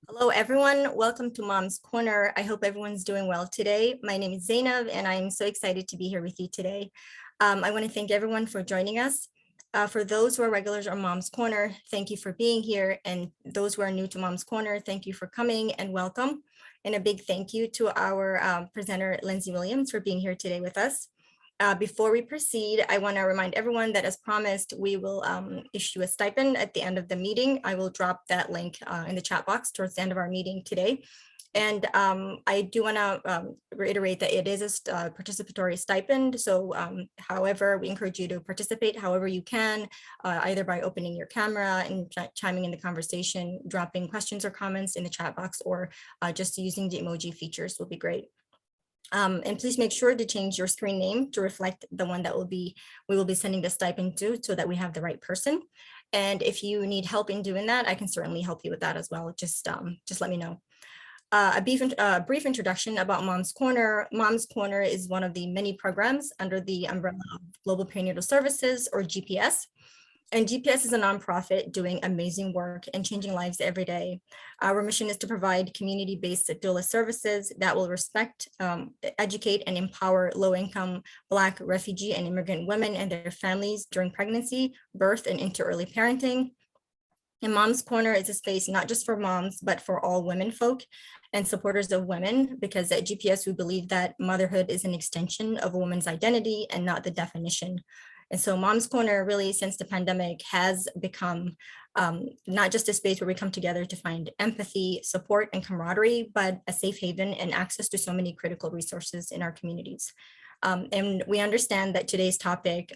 Hello, everyone. Welcome to Mom's Corner. I hope everyone's doing well today. My name is Zainab, and I'm so excited to be here with you today. I want to thank everyone for joining us. For those who are regulars on Mom's Corner, thank you for being here. And those who are new to Mom's Corner, thank you for coming and welcome. And a big thank you to our presenter, Lyndsey Williams, for being here today with us. Before we proceed, I want to remind everyone that as promised, we will issue a stipend at the end of the meeting. I will drop that link in the chat box towards the end of our meeting today. And I do want to reiterate that it is a participatory stipend. So however, we encourage you to participate however you can, either by opening your camera and chiming in the conversation, dropping questions or comments in the chat box, or just using the emoji features will be great. And please make sure to change your screen name to reflect the one that we will be sending the stipend to, so that we have the right person. And if you need help in doing that, I can certainly help you with that as well. Just let me know. A brief introduction about Mom's Corner. Mom's Corner is one of the many programs under the umbrella of Global Perinatal Services, or GPS. And GPS is a nonprofit doing amazing work and changing lives every day. Our mission is to provide community-based doula services that will respect, educate, and empower low-income Black, refugee, and immigrant women and their families during pregnancy, birth, and into early parenting. And Mom's Corner is a space not just for moms, but for all women folk and supporters of women, because at GPS, we believe that motherhood is an extension of a woman's identity and not the definition. And so Mom's Corner, really, since the pandemic, has become not just a space where we come together to find empathy, support, and camaraderie, but a safe haven and access to so many critical resources in our communities. And we understand that today's topic,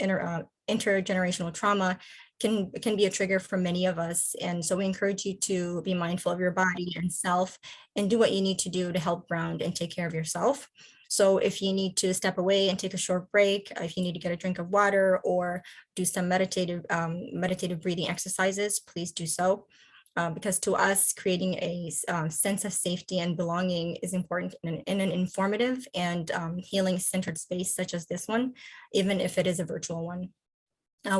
intergenerational trauma, can be a trigger for many of us. And so we encourage you to be mindful of your body and self and do what you need to do to help ground and take care of yourself. So if you need to step away and take a short break, if you need to get a drink of water or do some meditative breathing exercises, please do so. Because to us, creating a sense of safety and belonging is important in an informative and healing-centered space such as this one, even if it is a virtual one.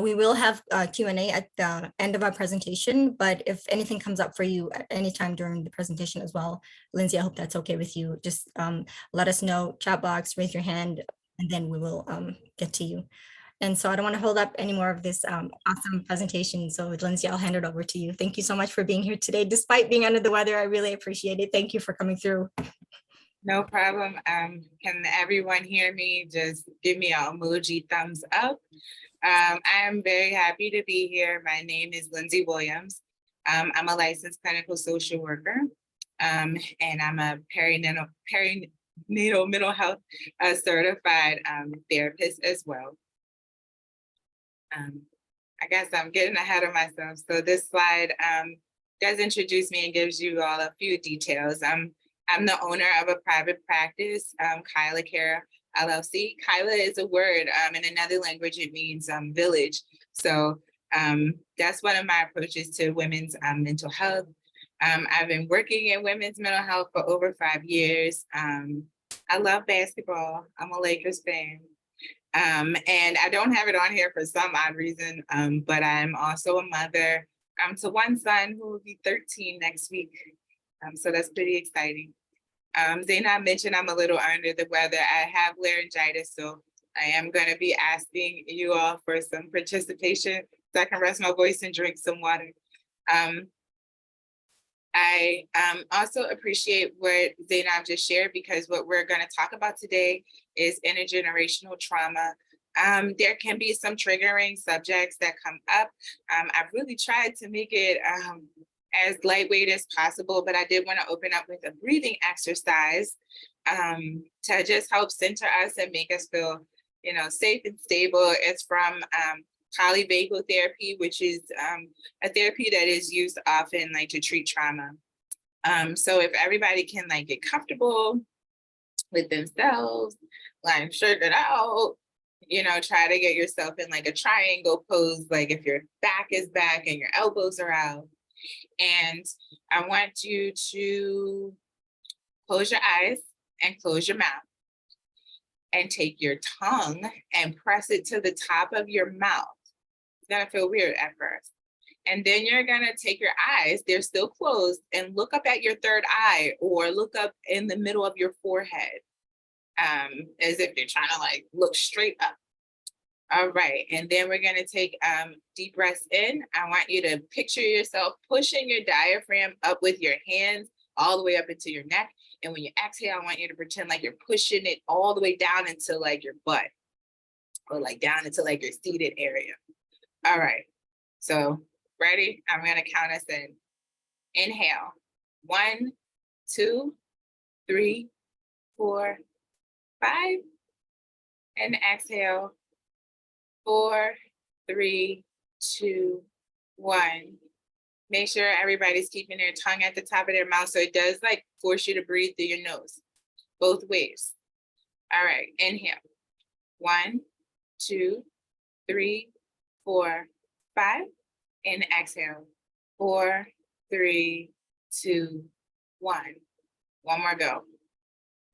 We will have Q&A at the end of our presentation, but if anything comes up for you at any time during the presentation as well, Lyndsey, I hope that's okay with you. Just let us know, chat box, raise your hand, and then we will get to you. And so I don't want to hold up any more of this awesome presentation. So Lyndsey, I'll hand it over to you. Thank you so much for being here today. Despite being under the weather, I really appreciate it. Thank you for coming through. No problem. Can everyone hear me? Just give me an emoji thumbs up. I am very happy to be here. My name is Lyndsey Williams. I'm a licensed clinical social worker, and I'm a perinatal mental health certified therapist as well. I guess I'm getting ahead of myself. So this slide does introduce me and gives you all a few details. I'm the owner of a private practice, Kyla Care LLC. Kyla is a word. In another language, it means village. So that's one of my approaches to women's mental health. I've been working in women's mental health for over 5 years. I love basketball. I'm a Lakers fan. And I don't have it on here for some odd reason, but I'm also a mother to one son who will be 13 next week. So that's pretty exciting. Zainab mentioned I'm a little under the weather. I have laryngitis, so I am going to be asking you all for some participation so I can rest my voice and drink some water. I also appreciate what Zainab just shared, because what we're going to talk about today is intergenerational trauma. There can be some triggering subjects that come up. I've really tried to make it as lightweight as possible, but I did want to open up with a breathing exercise to just help center us and make us feel, safe and stable. It's from polyvagal therapy, which is a therapy that is used often to treat trauma. So if everybody can get comfortable with themselves, shake it out, try to get yourself in a triangle pose, if your back is back and your elbows are out. And I want you to close your eyes and close your mouth and take your tongue and press it to the top of your mouth. It's gonna feel weird at first. And then you're gonna take your eyes, they're still closed, and look up at your third eye or look up in the middle of your forehead, as if you're trying to like look straight up. All right, and then we're gonna take deep breaths in. I want you to picture yourself pushing your diaphragm up with your hands all the way up into your neck. And when you exhale, I want you to pretend like you're pushing it all the way down into like your butt or like down into like your seated area. All right, so ready? I'm gonna count us in. Inhale, 1, 2, 3, 4, 5. And exhale, 4, 3, 2, 1. Make sure everybody's keeping their tongue at the top of their mouth so it does like force you to breathe through your nose, both ways. All right, inhale, 1, 2, 3, 4, 5. And exhale, 4, 3, 2, 1. One more go.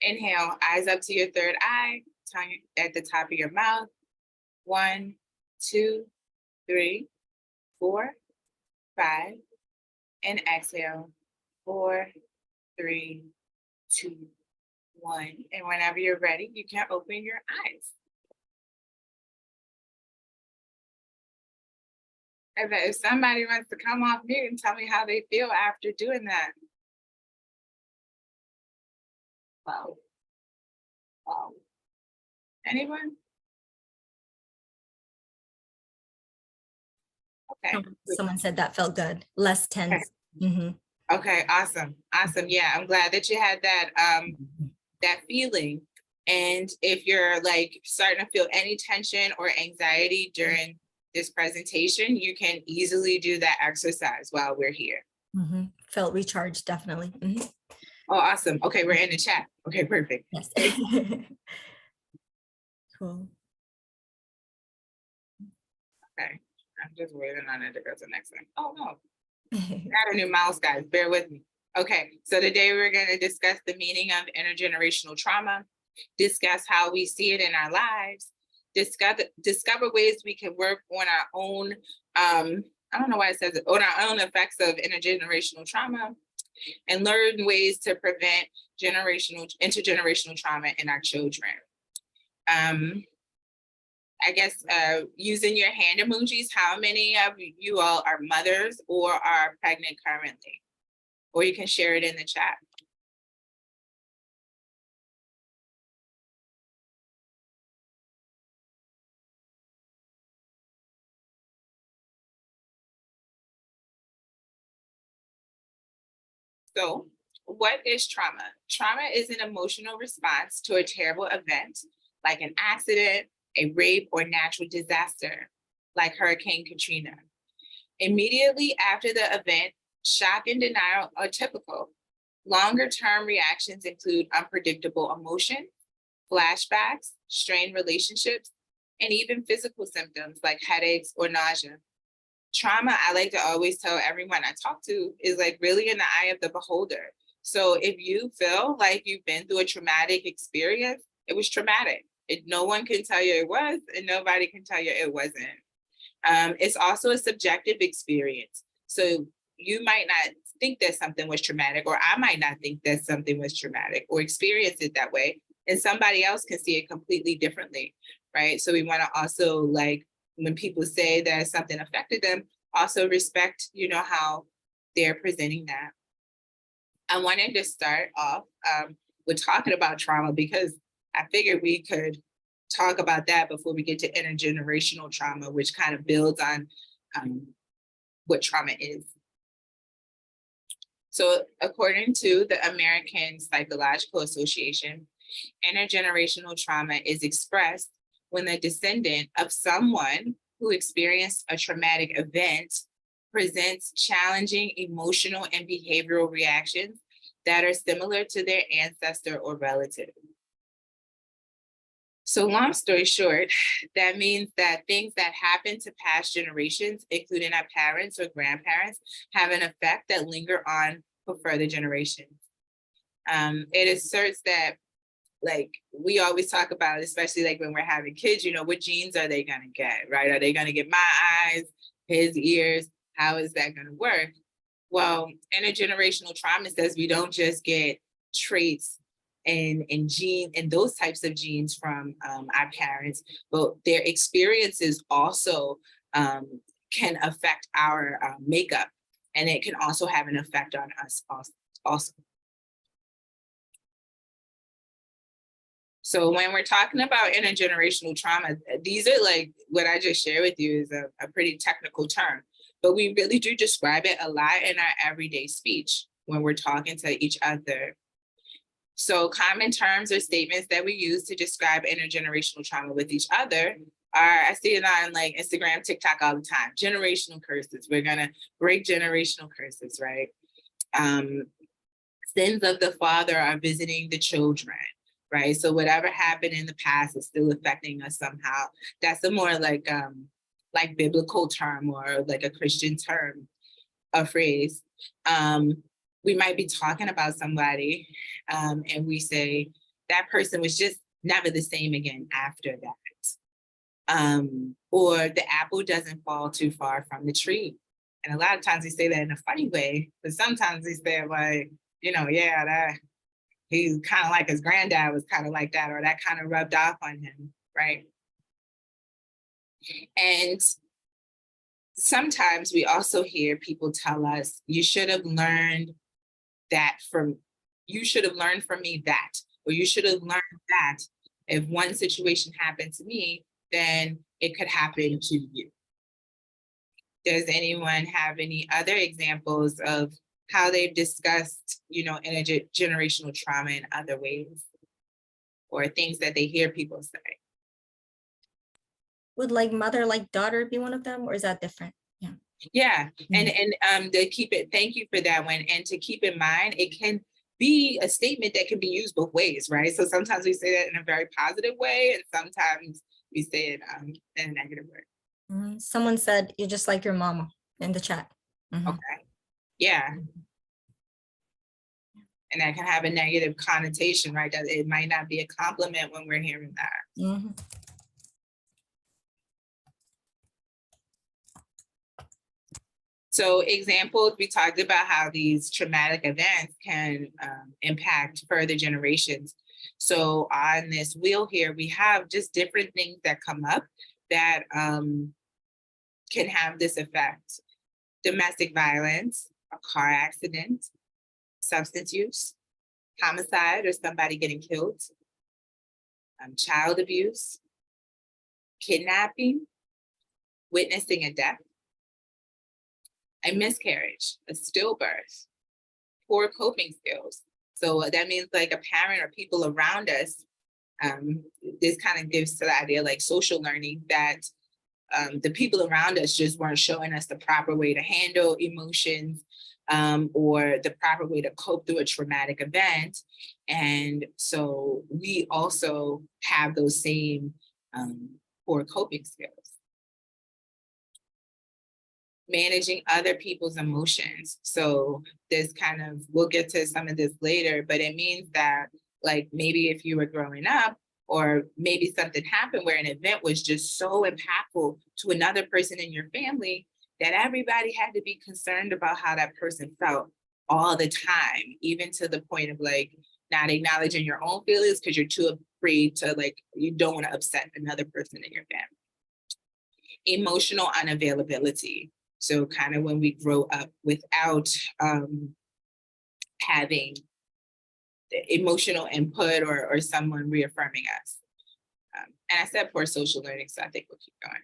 Inhale, eyes up to your third eye, tongue at the top of your mouth. 1, 2, 3, 4, 5. And exhale, 4, 3, 2, 1. And whenever you're ready, you can open your eyes. If somebody wants to come off mute and tell me how they feel after doing that. Wow. Wow. Anyone? Okay. Someone said that felt good, less tense. Okay. Okay, awesome. Awesome. Yeah, I'm glad that you had that that feeling. And if you're like starting to feel any tension or anxiety during this presentation, you can easily do that exercise while we're here. Felt recharged, definitely. Oh, awesome. Okay, we're in the chat. Okay, perfect. Yes. Cool. Okay, I'm just waiting on it to go to the next one. Oh no, got a new mouse, guys. Bear with me. Okay, so today we're going to discuss the meaning of intergenerational trauma, discuss how we see it in our lives, discover ways we can work on our own, I don't know why it says it, on our own effects of intergenerational trauma, and learn ways to prevent intergenerational trauma in our children. I guess using your hand emojis, how many of you all are mothers or are pregnant currently? Or you can share it in the chat. So, what is trauma? Trauma is an emotional response to a terrible event, like an accident, a rape, or natural disaster, like Hurricane Katrina. Immediately after the event, shock and denial are typical. Longer-term reactions include unpredictable emotion, flashbacks, strained relationships, and even physical symptoms like headaches or nausea. Trauma, I like to always tell everyone I talk to, is like really in the eye of the beholder. So if you feel like you've been through a traumatic experience, it was traumatic. No one can tell you it was, and nobody can tell you it wasn't. It's also a subjective experience. So you might not think that something was traumatic, or I might not think that something was traumatic or experience it that way. And somebody else can see it completely differently, right? So we want to also, like, when people say that something affected them, also respect, you know, how they're presenting that. I wanted to start off with talking about trauma because I figured we could talk about that before we get to intergenerational trauma, which kind of builds on what trauma is. So according to the American Psychological Association, intergenerational trauma is expressed when the descendant of someone who experienced a traumatic event presents challenging emotional and behavioral reactions that are similar to their ancestor or relative. So long story short, that means that things that happen to past generations, including our parents or grandparents, have an effect that linger on for further generations. It asserts that, like, we always talk about, especially like when we're having kids, you know, what genes are they gonna get, right? Are they gonna get my eyes, his ears? How is that going to work? Well, intergenerational trauma says we don't just get traits and gene and those types of genes from our parents, but their experiences also can affect our makeup, and it can also have an effect on us also. So when we're talking about intergenerational trauma, these are like what I just shared with you is a pretty technical term, but we really do describe it a lot in our everyday speech when we're talking to each other. So common terms or statements that we use to describe intergenerational trauma with each other are, I see it on like Instagram, TikTok all the time, generational curses. We're gonna break generational curses, right? Sins of the father are visiting the children, right? So whatever happened in the past is still affecting us somehow. That's a more like biblical term or like a Christian term, a phrase. We might be talking about somebody and we say that person was just never the same again after that. Or the apple doesn't fall too far from the tree. And a lot of times we say that in a funny way, but sometimes we say like, yeah, that he's kind of like his granddad was kind of like that, or that kind of rubbed off on him, right? And sometimes we also hear people tell us, you should have learned from me that, or you should have learned that if one situation happened to me, then it could happen to you. Does anyone have any other examples of how they've discussed, intergenerational trauma in other ways, or things that they hear people say? Would like mother, like daughter be one of them, or is that different? Yeah. Yeah, and to keep it, thank you for that one. And to keep in mind, it can be a statement that can be used both ways, right? So sometimes we say that in a very positive way, and sometimes we say it in a negative way. Someone said you're just like your mama in the chat. Okay. Yeah. And that can have a negative connotation, right? That it might not be a compliment when we're hearing that. So examples, we talked about how these traumatic events can impact further generations. So on this wheel here, we have just different things that come up that can have this effect. Domestic violence, a car accident, substance use, homicide or somebody getting killed, child abuse, kidnapping, witnessing a death, a miscarriage, a stillbirth, poor coping skills. So that means like a parent or people around us, this kind of gives to the idea like social learning, that the people around us just weren't showing us the proper way to handle emotions or the proper way to cope through a traumatic event. And so we also have those same poor coping skills. Managing other people's emotions. So this kind of, we'll get to some of this later, but it means that like maybe if you were growing up, or maybe something happened where an event was just so impactful to another person in your family that everybody had to be concerned about how that person felt all the time, even to the point of like not acknowledging your own feelings because you're too afraid to like, you don't want to upset another person in your family. Emotional unavailability. So kind of when we grow up without having emotional input or someone reaffirming us. And I said poor social learning, so I think we'll keep going.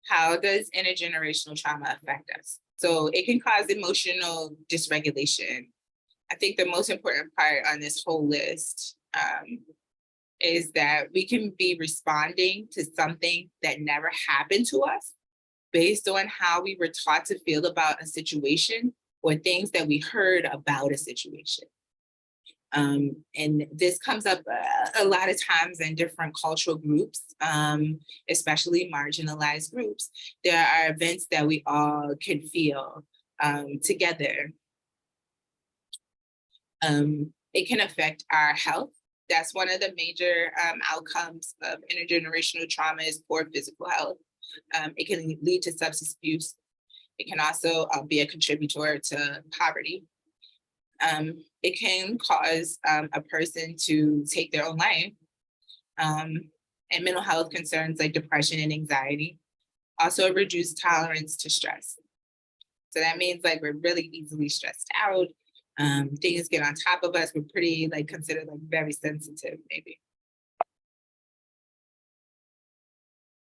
How does intergenerational trauma affect us? So it can cause emotional dysregulation. I think the most important part on this whole list is that we can be responding to something that never happened to us based on how we were taught to feel about a situation or things that we heard about a situation. And this comes up a lot of times in different cultural groups, especially marginalized groups. There are events that we all can feel together. It can affect our health. That's one of the major outcomes of intergenerational trauma is poor physical health. It can lead to substance abuse. It can also be a contributor to poverty. It can cause a person to take their own life. And mental health concerns like depression and anxiety. Also reduce tolerance to stress. So that means like we're really easily stressed out. Things get on top of us. We're pretty like considered like very sensitive maybe.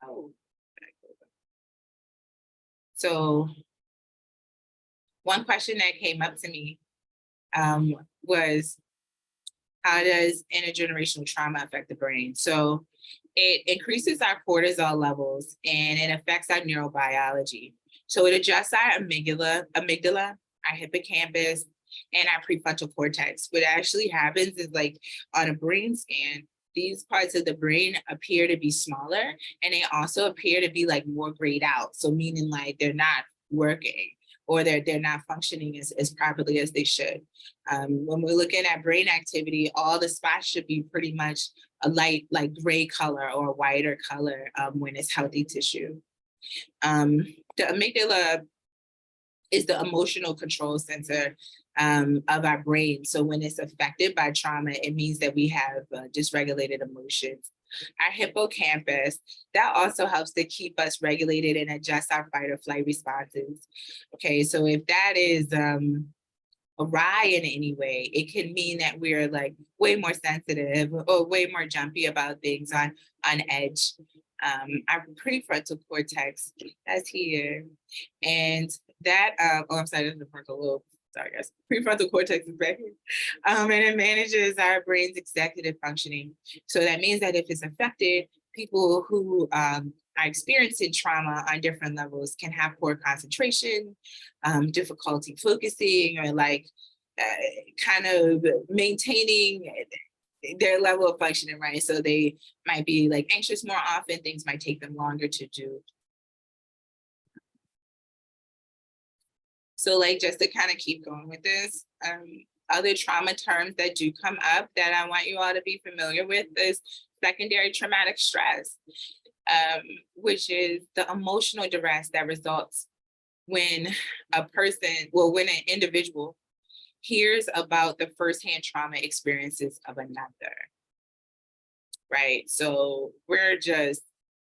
Oh. So one question that came up to me was, how does intergenerational trauma affect the brain? So it increases our cortisol levels and it affects our neurobiology. So it adjusts our amygdala, our hippocampus, and our prefrontal cortex. What actually happens is like on a brain scan, these parts of the brain appear to be smaller and they also appear to be like more grayed out. So meaning like they're not working or they're not functioning as properly as they should. When we're looking at brain activity, all the spots should be pretty much a light, like gray color or a whiter color when it's healthy tissue. The amygdala is the emotional control center of our brain. So when it's affected by trauma, it means that we have dysregulated emotions. Our hippocampus, that also helps to keep us regulated and adjust our fight or flight responses. Okay, so if that is awry in any way, it can mean that we're like way more sensitive or way more jumpy about things on edge. Our prefrontal cortex, that's here. And that, oh, I'm sorry, that's the frontal lobe. Sorry, guys. Prefrontal cortex is back here. And it manages our brain's executive functioning. So that means that if it's affected, people who are experiencing trauma on different levels can have poor concentration, difficulty focusing, or like kind of maintaining their level of functioning, right? So they might be like anxious more often, things might take them longer to do. So like just to kind of keep going with this, other trauma terms that do come up that I want you all to be familiar with is secondary traumatic stress, which is the emotional duress that results when a person, well, when an individual hears about the firsthand trauma experiences of another, right? So we're just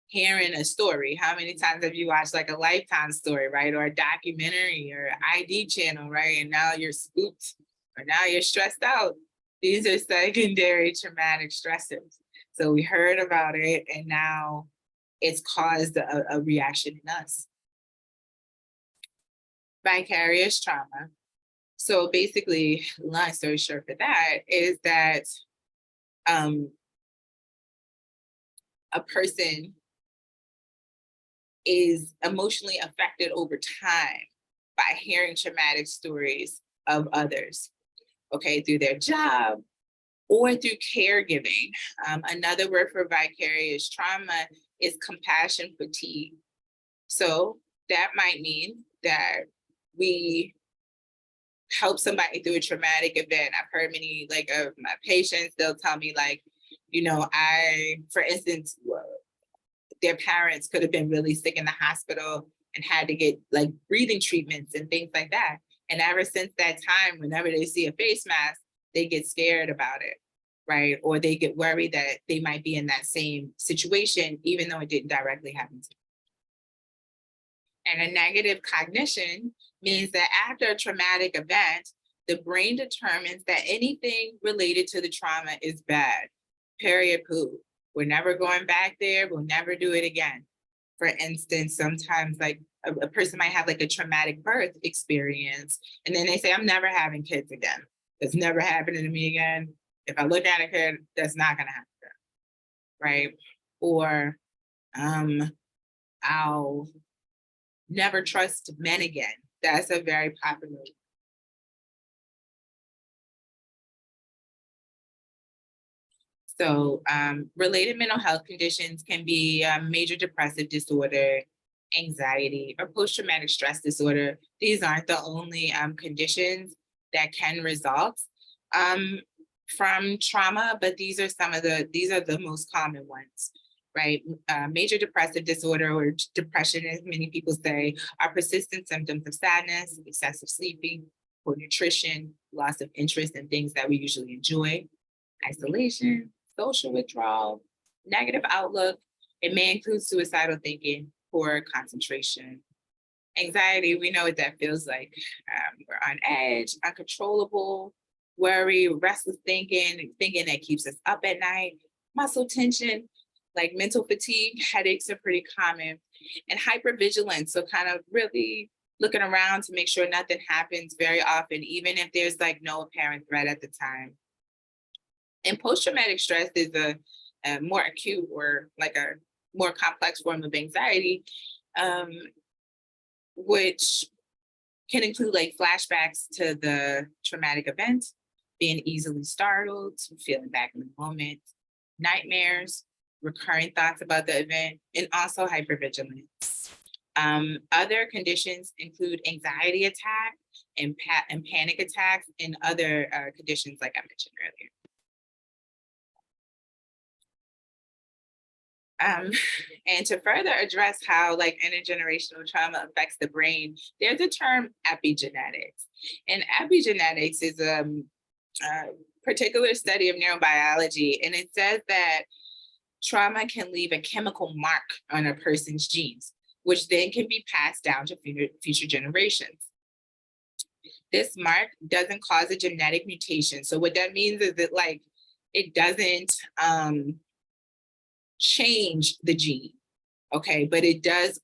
hearing a story. How many times have you watched like a Lifetime story, right? Or a documentary or ID channel, right? And now you're spooked or now you're stressed out. These are secondary traumatic stressors. So we heard about it and now it's caused a reaction in us. Vicarious trauma. So basically, long story short for that is that a person is emotionally affected over time by hearing traumatic stories of others, okay, through their job or through caregiving. Another word for vicarious trauma is compassion fatigue. So that might mean that we help somebody through a traumatic event. I've heard many like of my patients, they'll tell me like, you know, for instance, their parents could have been really sick in the hospital and had to get like breathing treatments and things like that. And ever since that time, whenever they see a face mask, they get scared about it, right? Or they get worried that they might be in that same situation, even though it didn't directly happen to them. And a negative cognition means that after a traumatic event, the brain determines that anything related to the trauma is bad, period, poo. We're never going back there. We'll never do it again. For instance, sometimes like a person might have like a traumatic birth experience, and then they say, I'm never having kids again. It's never happening to me again. If I look at a kid, that's not gonna happen, right? Or I'll never trust men again. That's a very popular. So related mental health conditions can be major depressive disorder, anxiety, or post-traumatic stress disorder. These aren't the only conditions that can result from trauma, but these are the most common ones, right? Major depressive disorder, or depression, as many people say, are persistent symptoms of sadness, excessive sleeping, poor nutrition, loss of interest in things that we usually enjoy, isolation, social withdrawal, negative outlook. It may include suicidal thinking, poor concentration. Anxiety, we know what that feels like. We're on edge, uncontrollable, worry, restless thinking that keeps us up at night, muscle tension, like mental fatigue, headaches are pretty common, and hypervigilance. So kind of really looking around to make sure nothing happens very often, even if there's like no apparent threat at the time. And post-traumatic stress is a more acute, or like a more complex form of anxiety, which can include like flashbacks to the traumatic event, being easily startled, feeling back in the moment, nightmares, recurring thoughts about the event, and also hypervigilance. Other conditions include anxiety attack and panic attacks, and other conditions like I mentioned earlier. And to further address how like intergenerational trauma affects the brain, there's a term epigenetics. And epigenetics is a particular study of neurobiology, and it says that trauma can leave a chemical mark on a person's genes, which then can be passed down to future generations. This mark doesn't cause a genetic mutation. So what that means is that like it doesn't change the gene, okay, but it does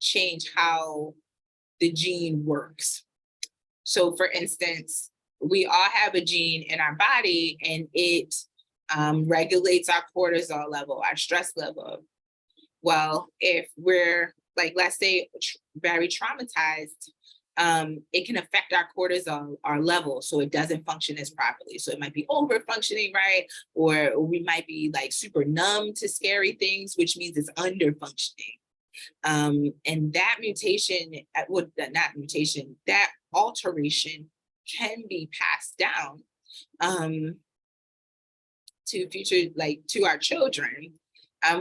change how the gene works. So for instance, we all have a gene in our body, and it regulates our cortisol level, our stress level. Well, if we're like, let's say, very traumatized, it can affect our cortisol, our level, so it doesn't function as properly. So it might be over functioning, right? Or we might be like super numb to scary things, which means it's under functioning. And that mutation, that alteration can be passed down to future, like to our children,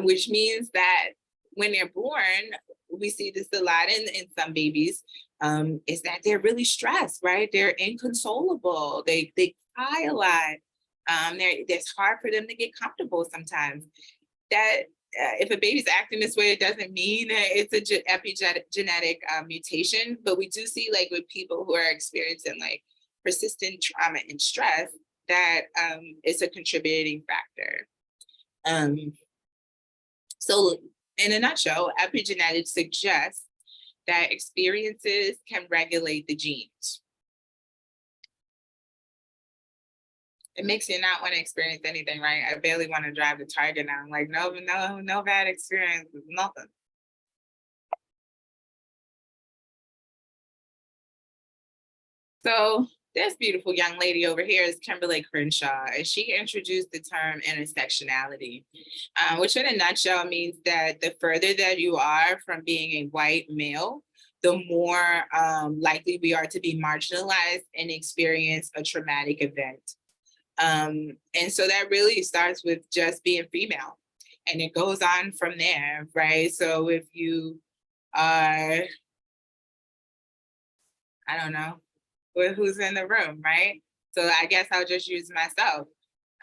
which means that when they're born, we see this a lot in some babies, is that they're really stressed, right? They're inconsolable. They cry a lot. It's hard for them to get comfortable sometimes. That if a baby's acting this way, it doesn't mean it's a epigenetic mutation, but we do see like with people who are experiencing like persistent trauma and stress, that is a contributing factor. So in a nutshell, epigenetics suggests that experiences can regulate the genes. It makes you not want to experience anything, right? I barely want to drive to Target now. I'm like, no bad experience, nothing. So this beautiful young lady over here is Kimberly Crenshaw, and she introduced the term intersectionality, which in a nutshell means that the further that you are from being a white male, the more likely we are to be marginalized and experience a traumatic event. And so that really starts with just being female, and it goes on from there, right? So if you are, I don't know, who's in the room, right? So I guess I'll just use myself.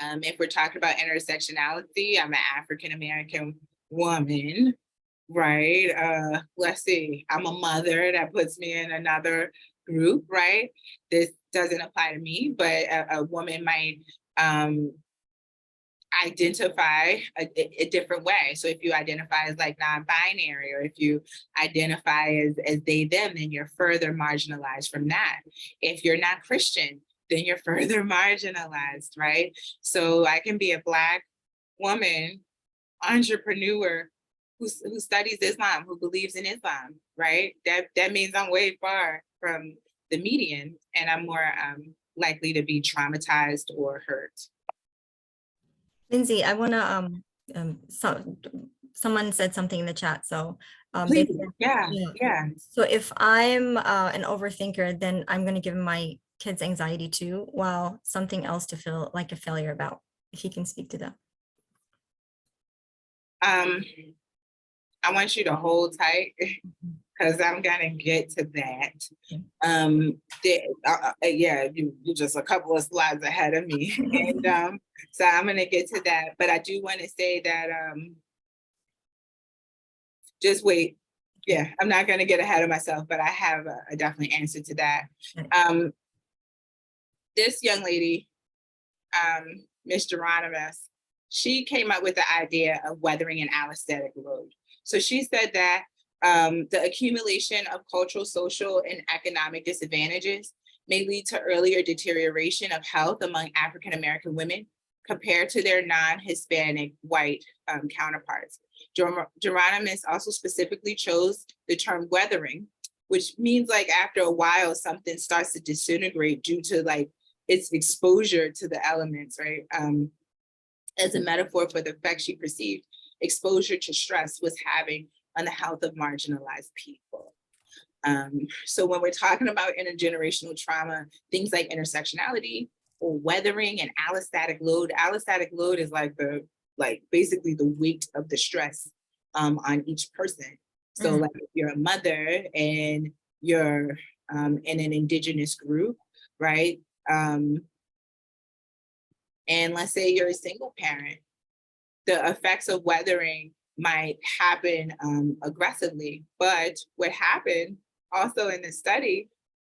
If we're talking about intersectionality, I'm an African-American woman, right? Let's see, I'm a mother, that puts me in another group, right? This doesn't apply to me, but a woman might identify a different way. So if you identify as like non-binary, or if you identify as they, them, then you're further marginalized from that. If you're not Christian, then you're further marginalized, right? So I can be a Black woman, entrepreneur, who studies Islam, who believes in Islam, right? That means I'm way far from the median, and I'm more likely to be traumatized or hurt. Lyndsey, I want to, someone said something in the chat. So Please, yeah. So if I'm an overthinker, then I'm going to give my kids anxiety too, while something else to feel like a failure about. If you can speak to that. I want you to hold tight because I'm gonna get to that. Yeah, you're just a couple of slides ahead of me, and so I'm gonna get to that. But I do want to say that just wait. Yeah, I'm not gonna get ahead of myself, but I have a definitely answer to that. This young lady, Miss Geronimus, she came up with the idea of weathering an allostatic load. So she said that the accumulation of cultural, social, and economic disadvantages may lead to earlier deterioration of health among African-American women compared to their non-Hispanic white counterparts. Geronimus also specifically chose the term weathering, which means like after a while, something starts to disintegrate due to like its exposure to the elements, right? As a metaphor for the effect she perceived exposure to stress was having on the health of marginalized people. So when we're talking about intergenerational trauma, things like intersectionality or weathering and allostatic load is like basically the weight of the stress on each person. So like if you're a mother and you're in an indigenous group, right? And let's say you're a single parent, the effects of weathering might happen aggressively. But what happened also in the study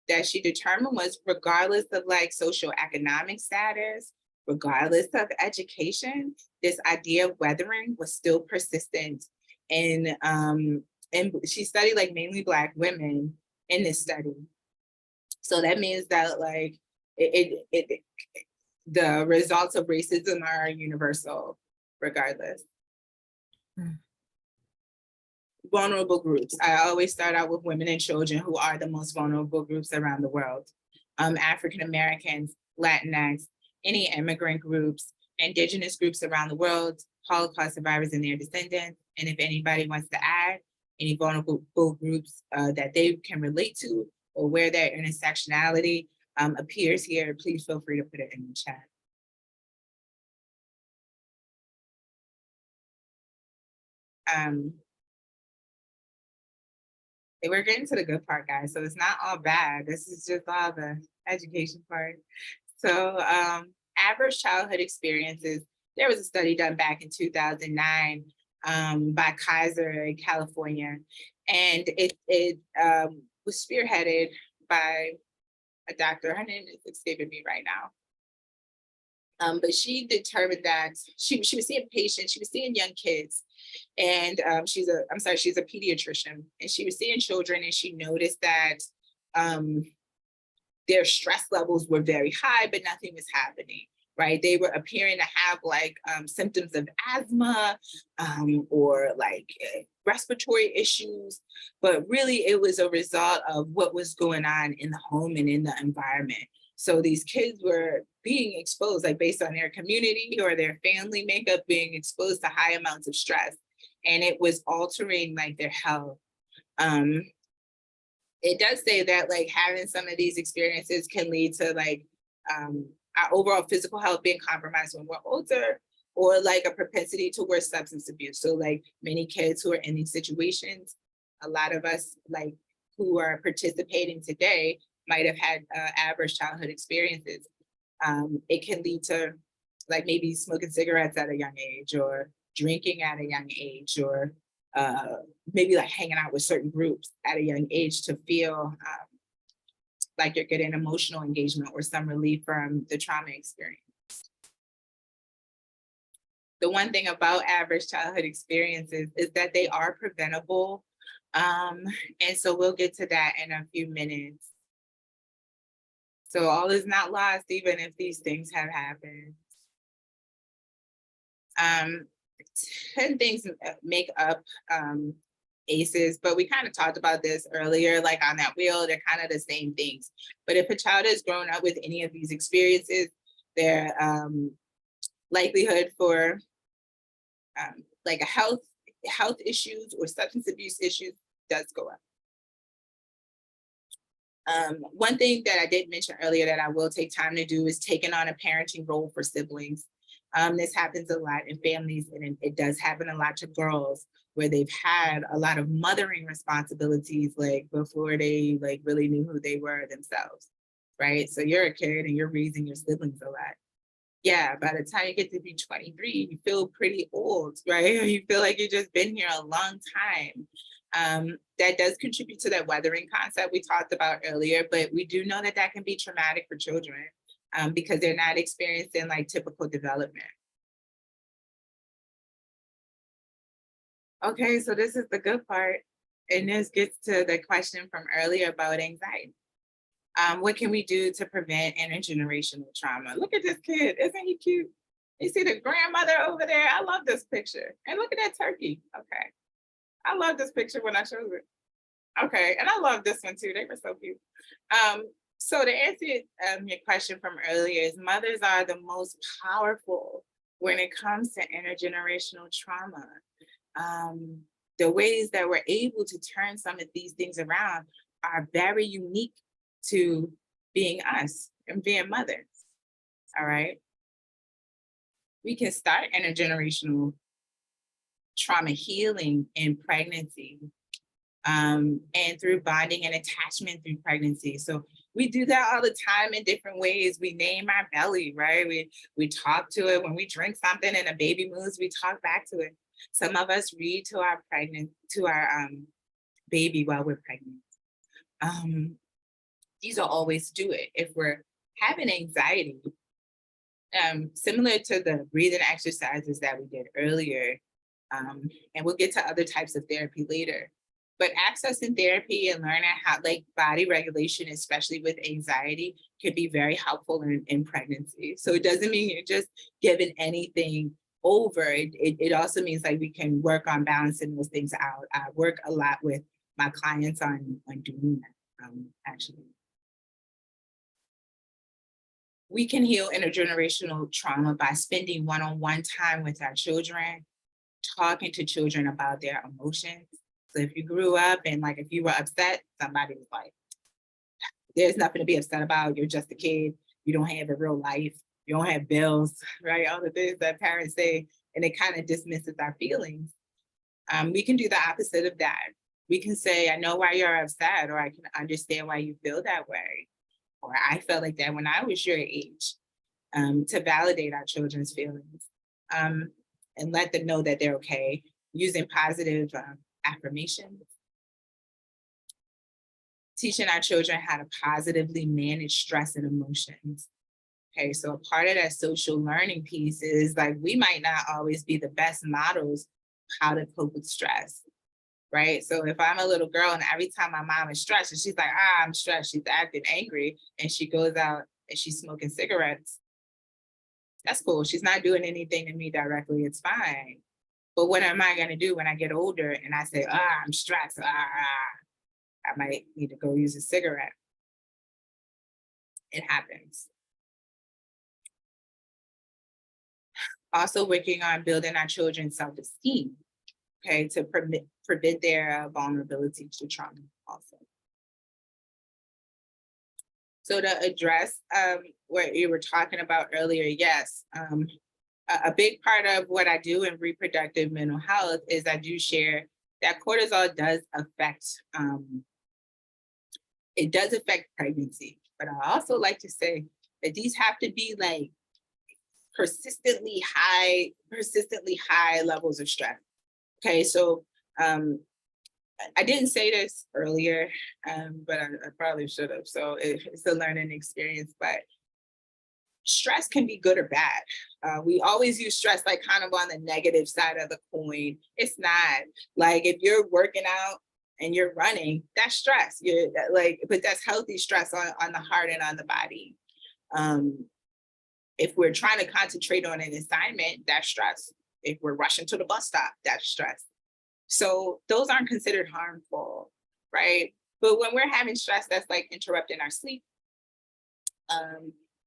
that she determined was regardless of like socioeconomic status, regardless of education, this idea of weathering was still persistent. And she studied like mainly Black women in this study. So that means that like the results of racism are universal regardless. Vulnerable groups. I always start out with women and children who are the most vulnerable groups around the world. African Americans, Latinx, any immigrant groups, indigenous groups around the world, Holocaust survivors and their descendants. And if anybody wants to add any vulnerable groups that they can relate to or where their intersectionality appears here, please feel free to put it in the chat. We're getting to the good part, guys. So it's not all bad. This is just all the education part. So average childhood experiences. There was a study done back in 2009 by Kaiser in California. And it was spearheaded by a doctor. Her name is escaping me right now. But she determined that she was seeing patients, she was seeing young kids, and she's a pediatrician, and she was seeing children, and she noticed that their stress levels were very high, but nothing was happening, right? They were appearing to have like symptoms of asthma or like respiratory issues, but really it was a result of what was going on in the home and in the environment. So these kids were being exposed, like based on their community or their family makeup, being exposed to high amounts of stress, and it was altering like their health. It does say that like having some of these experiences can lead to like our overall physical health being compromised when we're older, or like a propensity towards substance abuse. So like many kids who are in these situations, a lot of us like who are participating today might have had average childhood experiences. It can lead to like maybe smoking cigarettes at a young age, or drinking at a young age, or maybe like hanging out with certain groups at a young age to feel like you're getting emotional engagement or some relief from the trauma experience. The one thing about average childhood experiences is that they are preventable. And so we'll get to that in a few minutes. So all is not lost, even if these things have happened. 10 things make up ACEs, but we kind of talked about this earlier, like on that wheel, they're kind of the same things. But if a child has grown up with any of these experiences, their likelihood for like a health issues or substance abuse issues does go up. One thing that I did mention earlier that I will take time to do is taking on a parenting role for siblings. This happens a lot in families, and it does happen a lot to girls where they've had a lot of mothering responsibilities, like before they like really knew who they were themselves, right? So you're a kid and you're raising your siblings a lot. Yeah, by the time you get to be 23, you feel pretty old, right? You feel like you've just been here a long time. That does contribute to that weathering concept we talked about earlier, but we do know that that can be traumatic for children because they're not experiencing like typical development. Okay, so this is the good part. And this gets to the question from earlier about anxiety. What can we do to prevent intergenerational trauma? Look at this kid, isn't he cute? You see the grandmother over there? I love this picture. And look at that turkey. Okay. I love this picture when I showed it. Okay, and I love this one too. They were so cute. So to answer your question from earlier is mothers are the most powerful when it comes to intergenerational trauma. The ways that we're able to turn some of these things around are very unique to being us and being mothers. All right. We can start intergenerational trauma healing in pregnancy and through bonding and attachment through pregnancy. So we do that all the time in different ways. We name our belly, right? We talk to it when we drink something and a baby moves, we talk back to it. Some of us read to our baby while we're pregnant. These are always do it. If we're having anxiety, similar to the breathing exercises that we did earlier, and we'll get to other types of therapy later. But accessing therapy and learning how like body regulation, especially with anxiety, can be very helpful in pregnancy. So it doesn't mean you're just giving anything over. It also means like we can work on balancing those things out. I work a lot with my clients on doing that, actually. We can heal intergenerational trauma by spending one-on-one time with our children, talking to children about their emotions. So if you grew up and like if you were upset, somebody was like, there's nothing to be upset about. You're just a kid. You don't have a real life. You don't have bills, right? All the things that parents say, and it kind of dismisses our feelings. We can do the opposite of that. We can say, I know why you're upset, or I can understand why you feel that way. Or I felt like that when I was your age, to validate our children's feelings and let them know that they're okay, using positive affirmations. Teaching our children how to positively manage stress and emotions. Okay, so a part of that social learning piece is like, we might not always be the best models how to cope with stress, right? So if I'm a little girl and every time my mom is stressed and she's like, I'm stressed, she's acting angry, and she goes out and she's smoking cigarettes, that's cool. She's not doing anything to me directly, it's fine. But what am I gonna do when I get older and I say, I'm stressed, I might need to go use a cigarette. It happens. Also working on building our children's self-esteem, okay, to prevent their vulnerability to trauma also. So to address what you were talking about earlier, yes, a big part of what I do in reproductive mental health is I do share that cortisol does affect, it does affect pregnancy. But I also like to say that these have to be like persistently high levels of stress. Okay, so I didn't say this earlier, but I probably should have. So it's a learning experience, but stress can be good or bad. We always use stress like kind of on the negative side of the coin. It's not. Like if you're working out and you're running, that's stress. But that's healthy stress on the heart and on the body. If we're trying to concentrate on an assignment, that's stress. If we're rushing to the bus stop, that's stress. So those aren't considered harmful, right? But when we're having stress that's like interrupting our sleep,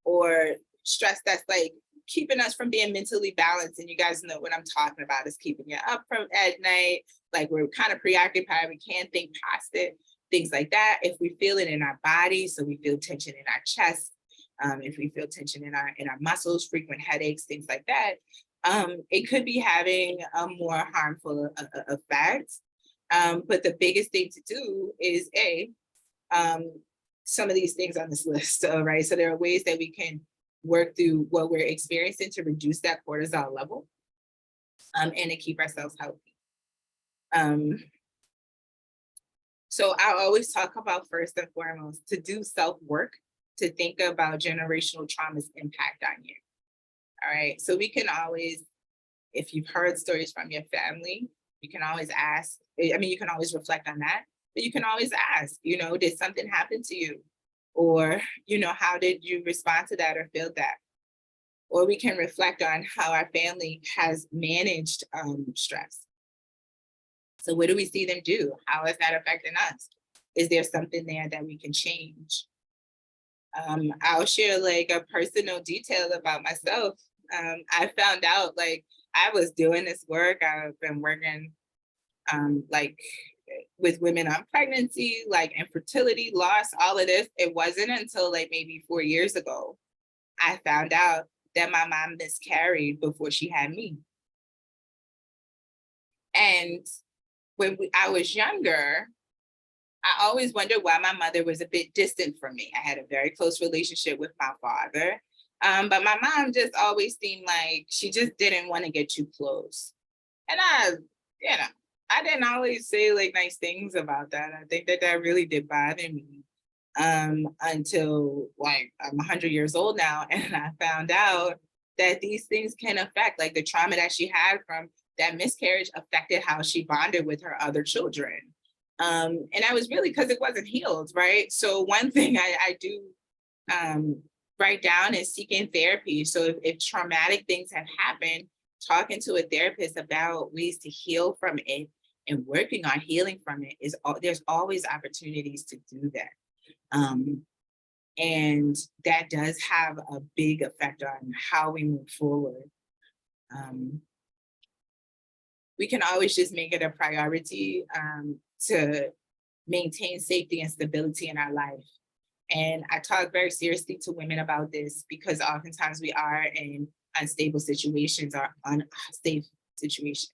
or stress that's like keeping us from being mentally balanced, and you guys know what I'm talking about, is keeping you up at night, like we're kind of preoccupied, we can't think past it, things like that. If we feel it in our body, so we feel tension in our chest, if we feel tension in our muscles, frequent headaches, things like that, it could be having a more harmful effect. But the biggest thing to do is some of these things on this list, right? So there are ways that we can work through what we're experiencing to reduce that cortisol level, and to keep ourselves healthy. So I always talk about, first and foremost, to do self-work, to think about generational trauma's impact on you. All right. So we can always, if you've heard stories from your family, you can always ask, I mean, you can always reflect on that, but you can always ask, did something happen to you? Or, how did you respond to that or feel that? Or we can reflect on how our family has managed stress. So what do we see them do? How is that affecting us? Is there something there that we can change? I'll share like a personal detail about myself. I found out like I was doing this work. I've been working like with women on pregnancy, like infertility, loss, all of this. It wasn't until like maybe 4 years ago, I found out that my mom miscarried before she had me. And when I was younger, I always wondered why my mother was a bit distant from me. I had a very close relationship with my father, but my mom just always seemed like she just didn't want to get too close. And I didn't always say like nice things about that. I think that really did bother me until like I'm 100 years old now, and I found out that these things can affect, like the trauma that she had from that miscarriage affected how she bonded with her other children. And I was really, because it wasn't healed, right? So one thing I do write down is seeking therapy. So if traumatic things have happened, talking to a therapist about ways to heal from it and working on healing from it there's always opportunities to do that. And that does have a big effect on how we move forward. We can always just make it a priority to maintain safety and stability in our life. And I talk very seriously to women about this because oftentimes we are in unstable situations or unsafe situations.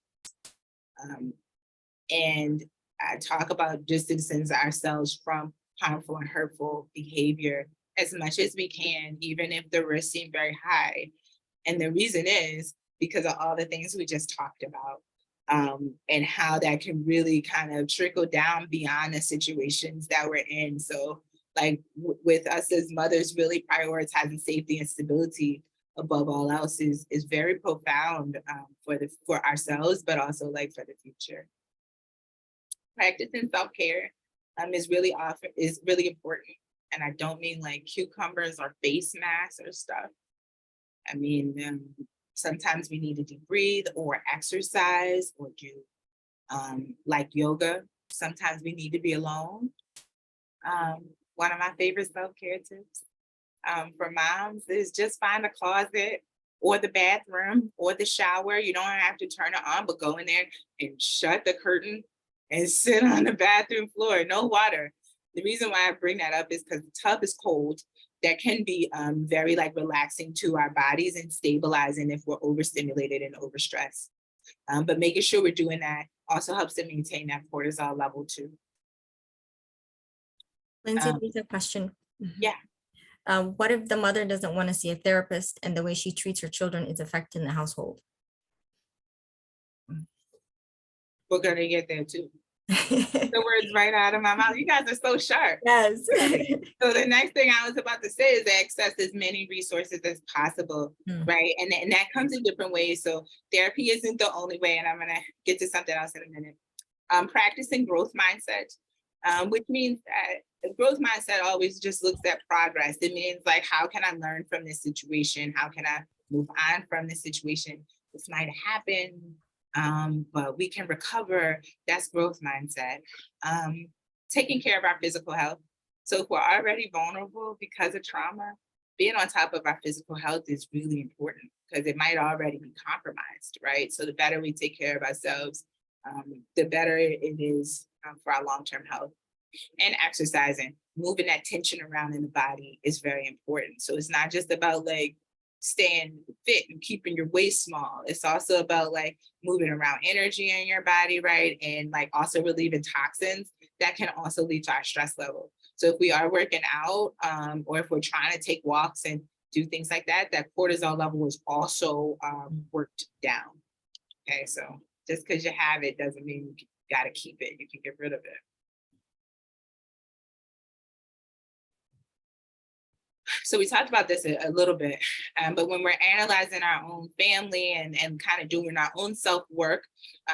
And I talk about distancing ourselves from harmful and hurtful behavior as much as we can, even if the risks seem very high. And the reason is because of all the things we just talked about. And how that can really kind of trickle down beyond the situations that we're in. So like with us as mothers, really prioritizing safety and stability above all else is very profound for ourselves, but also like for the future. Practicing self-care is really important. And I don't mean like cucumbers or face masks or stuff. I mean, sometimes we need to deep breathe or exercise or do like yoga. Sometimes we need to be alone. One of my favorite self-care tips for moms is just find a closet or the bathroom or the shower. You don't have to turn it on, but go in there and shut the curtain and sit on the bathroom floor. No water. The reason why I bring that up is because the tub is cold. That can be very like relaxing to our bodies and stabilizing if we're overstimulated and overstressed. But making sure we're doing that also helps to maintain that cortisol level too. Lyndsey, there's a question. Yeah. What if the mother doesn't want to see a therapist and the way she treats her children is affecting the household? We're gonna get there too. The words right out of my mouth. You guys are so sharp. Yes. So the next thing I was about to say is access as many resources as possible, right? And that comes in different ways. So therapy isn't the only way, and I'm gonna get to something else in a minute. Practicing growth mindset, which means that growth mindset always just looks at progress. It means like, how can I learn from this situation? How can I move on from this situation? This might happen, but we can recover. That's growth mindset. Taking care of our physical health. So if we're already vulnerable because of trauma, being on top of our physical health is really important because it might already be compromised, right? So the better we take care of ourselves, the better it is for our long-term health. And exercising, moving that tension around in the body is very important. So it's not just about like staying fit and keeping your waist small. It's also about like moving around energy in your body, right? And like also relieving toxins that can also lead to our stress level. So if we are working out, or if we're trying to take walks and do things like that, that cortisol level is also worked down. Okay, so just because you have it doesn't mean you got to keep it. You can get rid of it. So we talked about this a little bit, but when we're analyzing our own family and kind of doing our own self-work,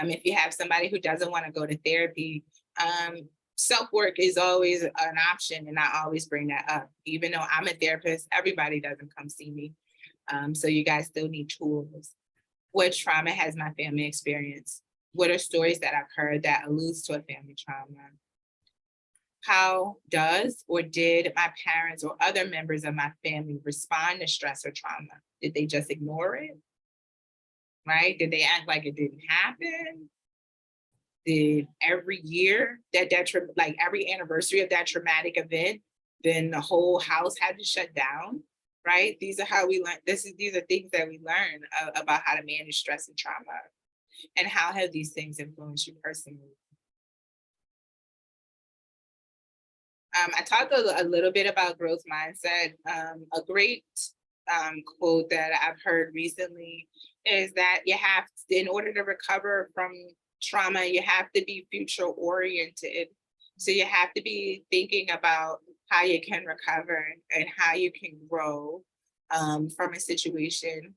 if you have somebody who doesn't want to go to therapy, self-work is always an option, and I always bring that up. Even though I'm a therapist, everybody doesn't come see me. So you guys still need tools. What trauma has my family experienced? What are stories that I've heard that alludes to a family trauma? How does or did my parents or other members of my family respond to stress or trauma? Did they just ignore it? Right? Did they act like it didn't happen? Did every year that like every anniversary of that traumatic event, then the whole house had to shut down? Right? These are how we learn. These are things that we learn about how to manage stress and trauma. And how have these things influenced you personally? I talked a little bit about growth mindset. A great quote that I've heard recently is that you have to, in order to recover from trauma, you have to be future oriented. So you have to be thinking about how you can recover and how you can grow from a situation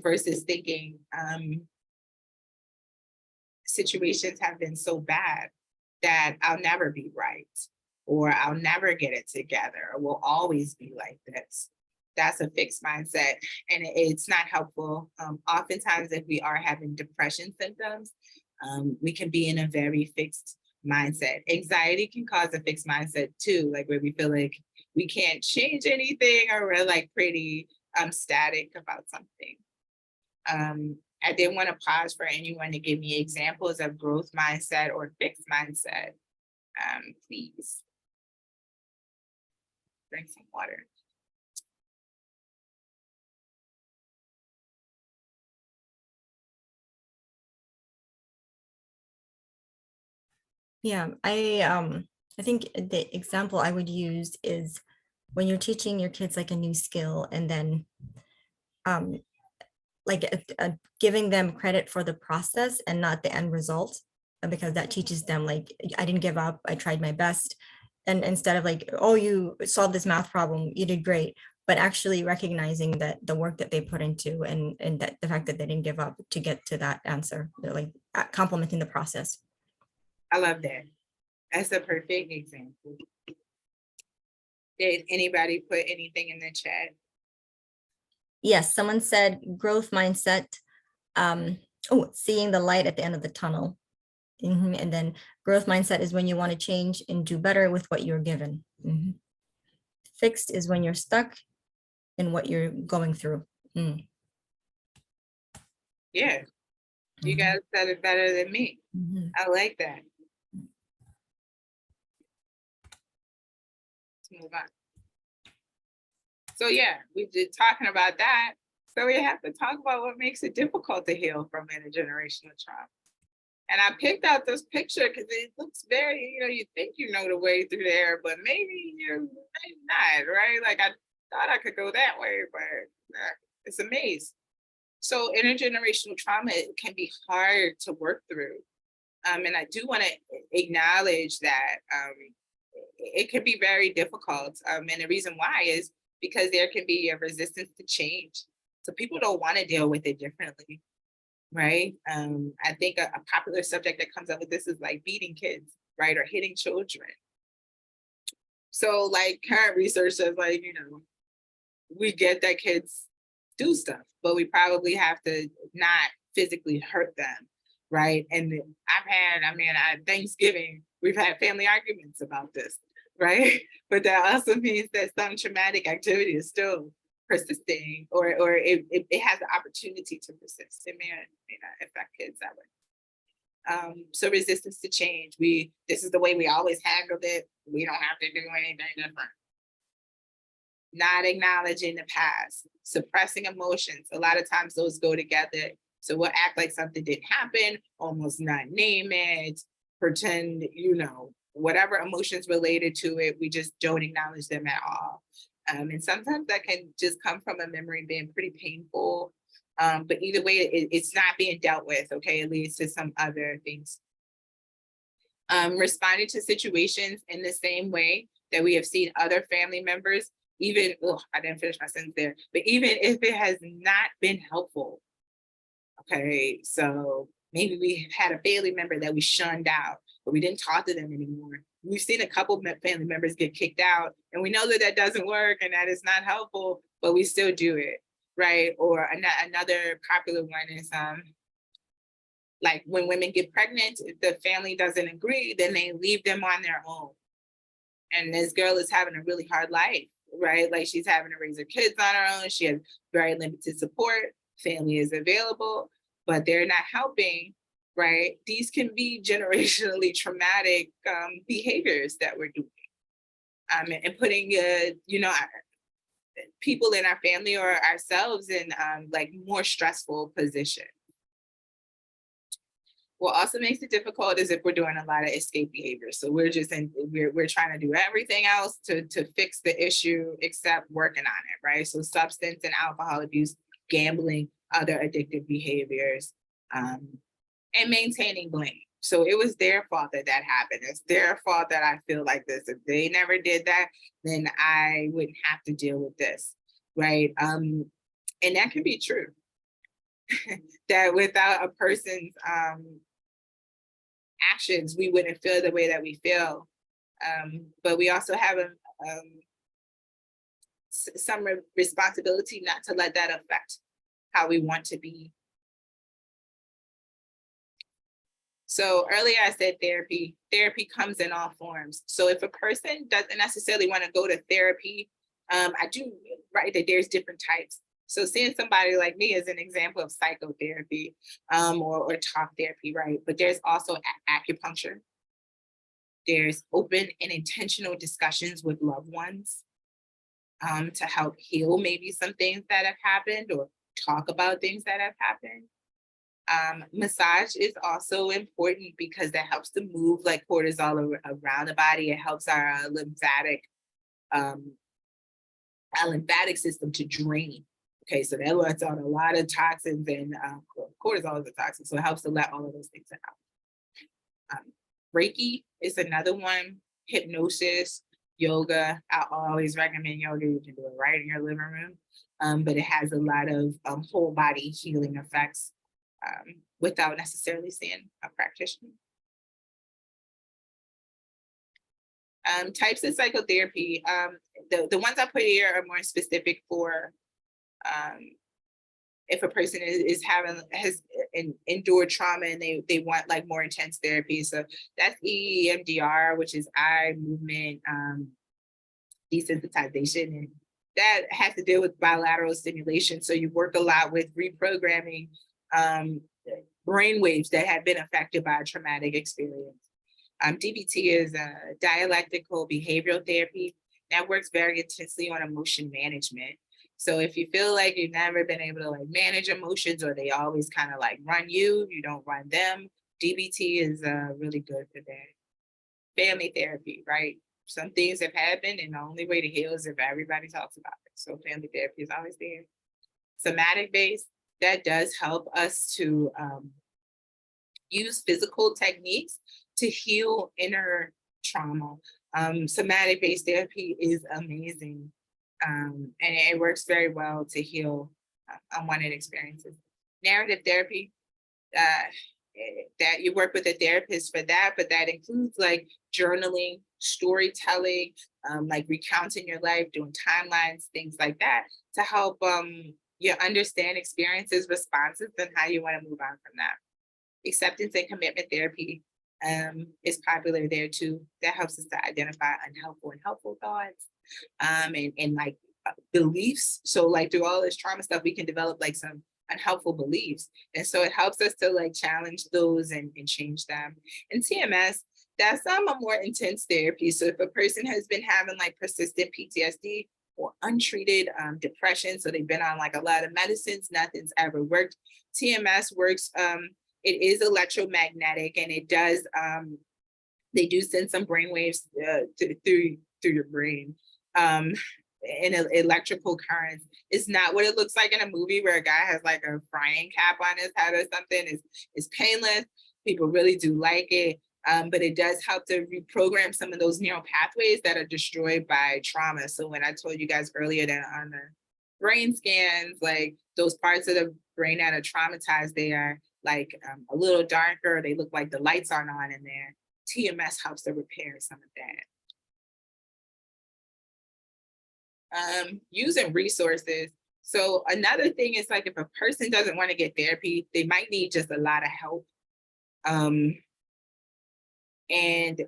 versus thinking situations have been so bad that I'll never be right, or I'll never get it together, or we'll always be like this. That's a fixed mindset, and it's not helpful. Oftentimes, if we are having depression symptoms, we can be in a very fixed mindset. Anxiety can cause a fixed mindset too, like where we feel like we can't change anything, or we're like pretty static about something. I did want to pause for anyone to give me examples of growth mindset or fixed mindset. Please. Drink some water. Yeah, I think the example I would use is when you're teaching your kids like a new skill, and then like giving them credit for the process and not the end result, because that teaches them like, I didn't give up, I tried my best. And instead of like, oh, you solved this math problem, you did great, but actually recognizing that the work that they put into, and that the fact that they didn't give up to get to that answer, they're like complimenting the process. I love that. That's a perfect example. Did anybody put anything in the chat? Yes, someone said growth mindset. Seeing the light at the end of the tunnel. And then growth mindset is when you want to change and do better with what you're given. Fixed is when you're stuck in what you're going through. Yeah, you guys said it better than me. I like that. Let's move on. So yeah, we did talking about that. So we have to talk about what makes it difficult to heal from intergenerational trauma. And I picked out this picture because it looks very, you think you know the way through there, but maybe you may not, right? Like I thought I could go that way, but it's a maze. So intergenerational trauma can be hard to work through. And I do want to acknowledge that it can be very difficult. And the reason why is because there can be a resistance to change. So people don't want to deal with it differently, right? I think a popular subject that comes up with this is like beating kids, right? Or hitting children. So like current research says like, we get that kids do stuff, but we probably have to not physically hurt them, right? And at Thanksgiving, we've had family arguments about this, right? But that also means that some traumatic activity is still persisting, or it has the opportunity to persist. It may not affect kids that way. So resistance to change. This is the way we always handled it. We don't have to do anything different. Not acknowledging the past, suppressing emotions. A lot of times those go together. So we'll act like something didn't happen, almost not name it, pretend, whatever emotions related to it, we just don't acknowledge them at all. And sometimes that can just come from a memory being pretty painful. But either way, it's not being dealt with, okay? It leads to some other things. Responding to situations in the same way that we have seen other family members, even, I didn't finish my sentence there, but even if it has not been helpful, okay? So maybe we had a family member that we shunned out, but we didn't talk to them anymore. We've seen a couple of family members get kicked out, and we know that that doesn't work and that it's not helpful, but we still do it, right? Or another popular one is like when women get pregnant, if the family doesn't agree, then they leave them on their own. And this girl is having a really hard life, right? Like she's having to raise her kids on her own. She has very limited support. Family is available, but they're not helping, right? These can be generationally traumatic behaviors that we're doing. And putting, people in our family or ourselves in like more stressful position. What also makes it difficult is if we're doing a lot of escape behavior. So we're trying to do everything else to fix the issue except working on it, right? So substance and alcohol abuse, gambling, other addictive behaviors, and maintaining blame. So it was their fault that happened. It's their fault that I feel like this. If they never did that, then I wouldn't have to deal with this, right? And that can be true. That without a person's actions, we wouldn't feel the way that we feel. But we also have some responsibility not to let that affect how we want to be. So earlier I said therapy comes in all forms. So if a person doesn't necessarily want to go to therapy, I do write that there's different types. So seeing somebody like me is an example of psychotherapy or talk therapy, right? But there's also acupuncture. There's open and intentional discussions with loved ones to help heal maybe some things that have happened or talk about things that have happened. Massage is also important because that helps to move like cortisol around the body. It helps our lymphatic system to drain. Okay, so that lets out a lot of toxins, and cortisol is a toxin, so it helps to let all of those things out. Reiki is another one. Hypnosis, yoga. I always recommend yoga. You can do it right in your living room, but it has a lot of whole body healing effects without necessarily seeing a practitioner. Types of psychotherapy. The ones I put here are more specific for if a person has endured trauma and they want like more intense therapy. So that's EMDR, which is eye movement desensitization, and that has to deal with bilateral stimulation. So you work a lot with reprogramming brain waves that have been affected by a traumatic experience. DBT is a dialectical behavioral therapy that works very intensely on emotion management. So if you feel like you've never been able to like manage emotions, or they always kind of like run you don't run them, DBT is really good for that. Family therapy, right? Some things have happened and the only way to heal is if everybody talks about it. So family therapy is always there. Somatic based, that does help us to use physical techniques to heal inner trauma. Somatic based therapy is amazing. And it works very well to heal unwanted experiences. Narrative therapy, that you work with a therapist for that, but that includes like journaling, storytelling, like recounting your life, doing timelines, things like that, to help you understand experiences, responses, and how you want to move on from that. Acceptance and commitment therapy is popular there too. That helps us to identify unhelpful and helpful thoughts. And like beliefs. So like through all this trauma stuff, we can develop like some unhelpful beliefs. And so it helps us to like challenge those and change them. And TMS, that's a more intense therapy. So if a person has been having like persistent PTSD or untreated depression, so they've been on like a lot of medicines, nothing's ever worked. TMS works, it is electromagnetic, and it does, they do send some brain waves through your brain. And electrical currents is not what it looks like in a movie where a guy has like a frying cap on his head or something. It's painless. People really do like it. But it does help to reprogram some of those neural pathways that are destroyed by trauma. So when I told you guys earlier that on the brain scans, like those parts of the brain that are traumatized, they are like a little darker. They look like the lights aren't on in there. TMS helps to repair some of that. Using resources. So another thing is like if a person doesn't want to get therapy, they might need just a lot of help. And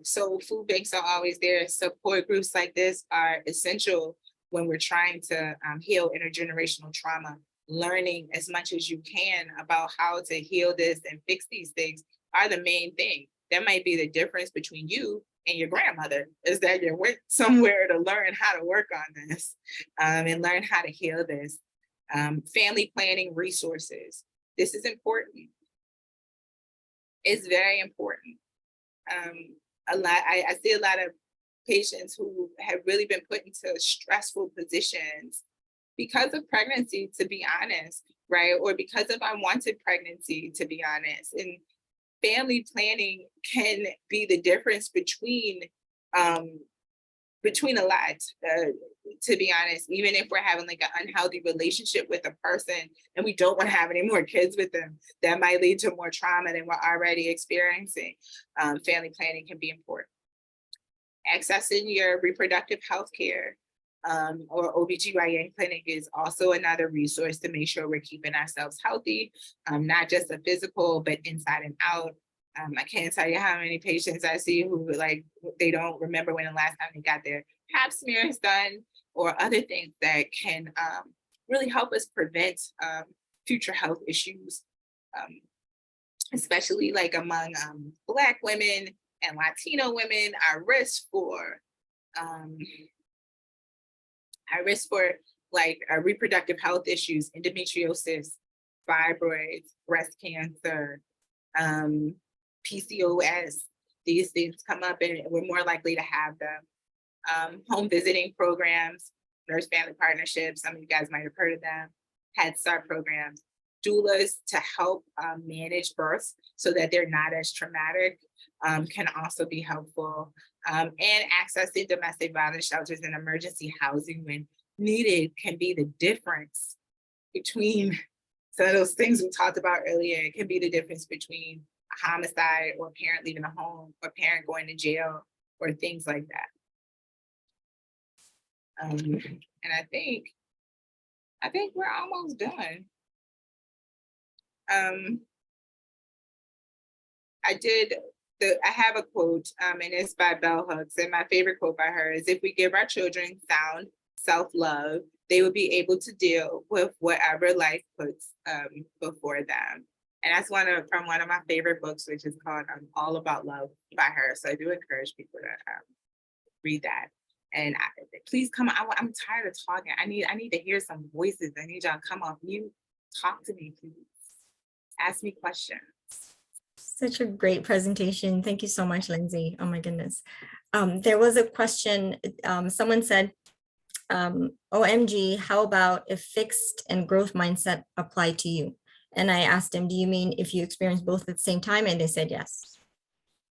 so food banks are always there. Support groups like this are essential when we're trying to heal intergenerational trauma. Learning as much as you can about how to heal this and fix these things are the main thing. That might be the difference between you and your grandmother, is that you went somewhere to learn how to work on this and learn how to heal this. Family planning resources. This is important. It's very important. I see a lot of patients who have really been put into stressful positions because of pregnancy, to be honest, right? Or because of unwanted pregnancy, to be honest. And family planning can be the difference between a lot, to be honest. Even if we're having like an unhealthy relationship with a person and we don't want to have any more kids with them, that might lead to more trauma than we're already experiencing. Family planning can be important. Accessing your reproductive health care or OBGYN clinic is also another resource to make sure we're keeping ourselves healthy, not just the physical, but inside and out. I can't tell you how many patients I see who like, they don't remember when the last time they got their pap smears done or other things that can really help us prevent future health issues, especially like among Black women and Latino women. Our risk for like reproductive health issues, endometriosis, fibroids, breast cancer, PCOS, these things come up and we're more likely to have them. Home visiting programs, nurse family partnerships, some of you guys might have heard of them, Head Start programs, doulas to help manage births so that they're not as traumatic can also be helpful. And accessing domestic violence shelters and emergency housing when needed can be the difference between some of those things we talked about earlier. It can be the difference between a homicide or a parent leaving a home or a parent going to jail or things like that. And I think we're almost done. I have a quote, and it's by Bell Hooks, and my favorite quote by her is, "If we give our children sound self-love, they will be able to deal with whatever life puts before them." And that's from one of my favorite books, which is called All About Love by her. So I do encourage people to read that. And please come on. I'm tired of talking. I need to hear some voices. I need y'all to come off mute. Talk to me, please. Ask me questions. Such a great presentation. Thank you so much, Lyndsey. Oh my goodness. There was a question. Someone said, OMG, how about if fixed and growth mindset apply to you? And I asked him, do you mean if you experience both at the same time? And they said yes.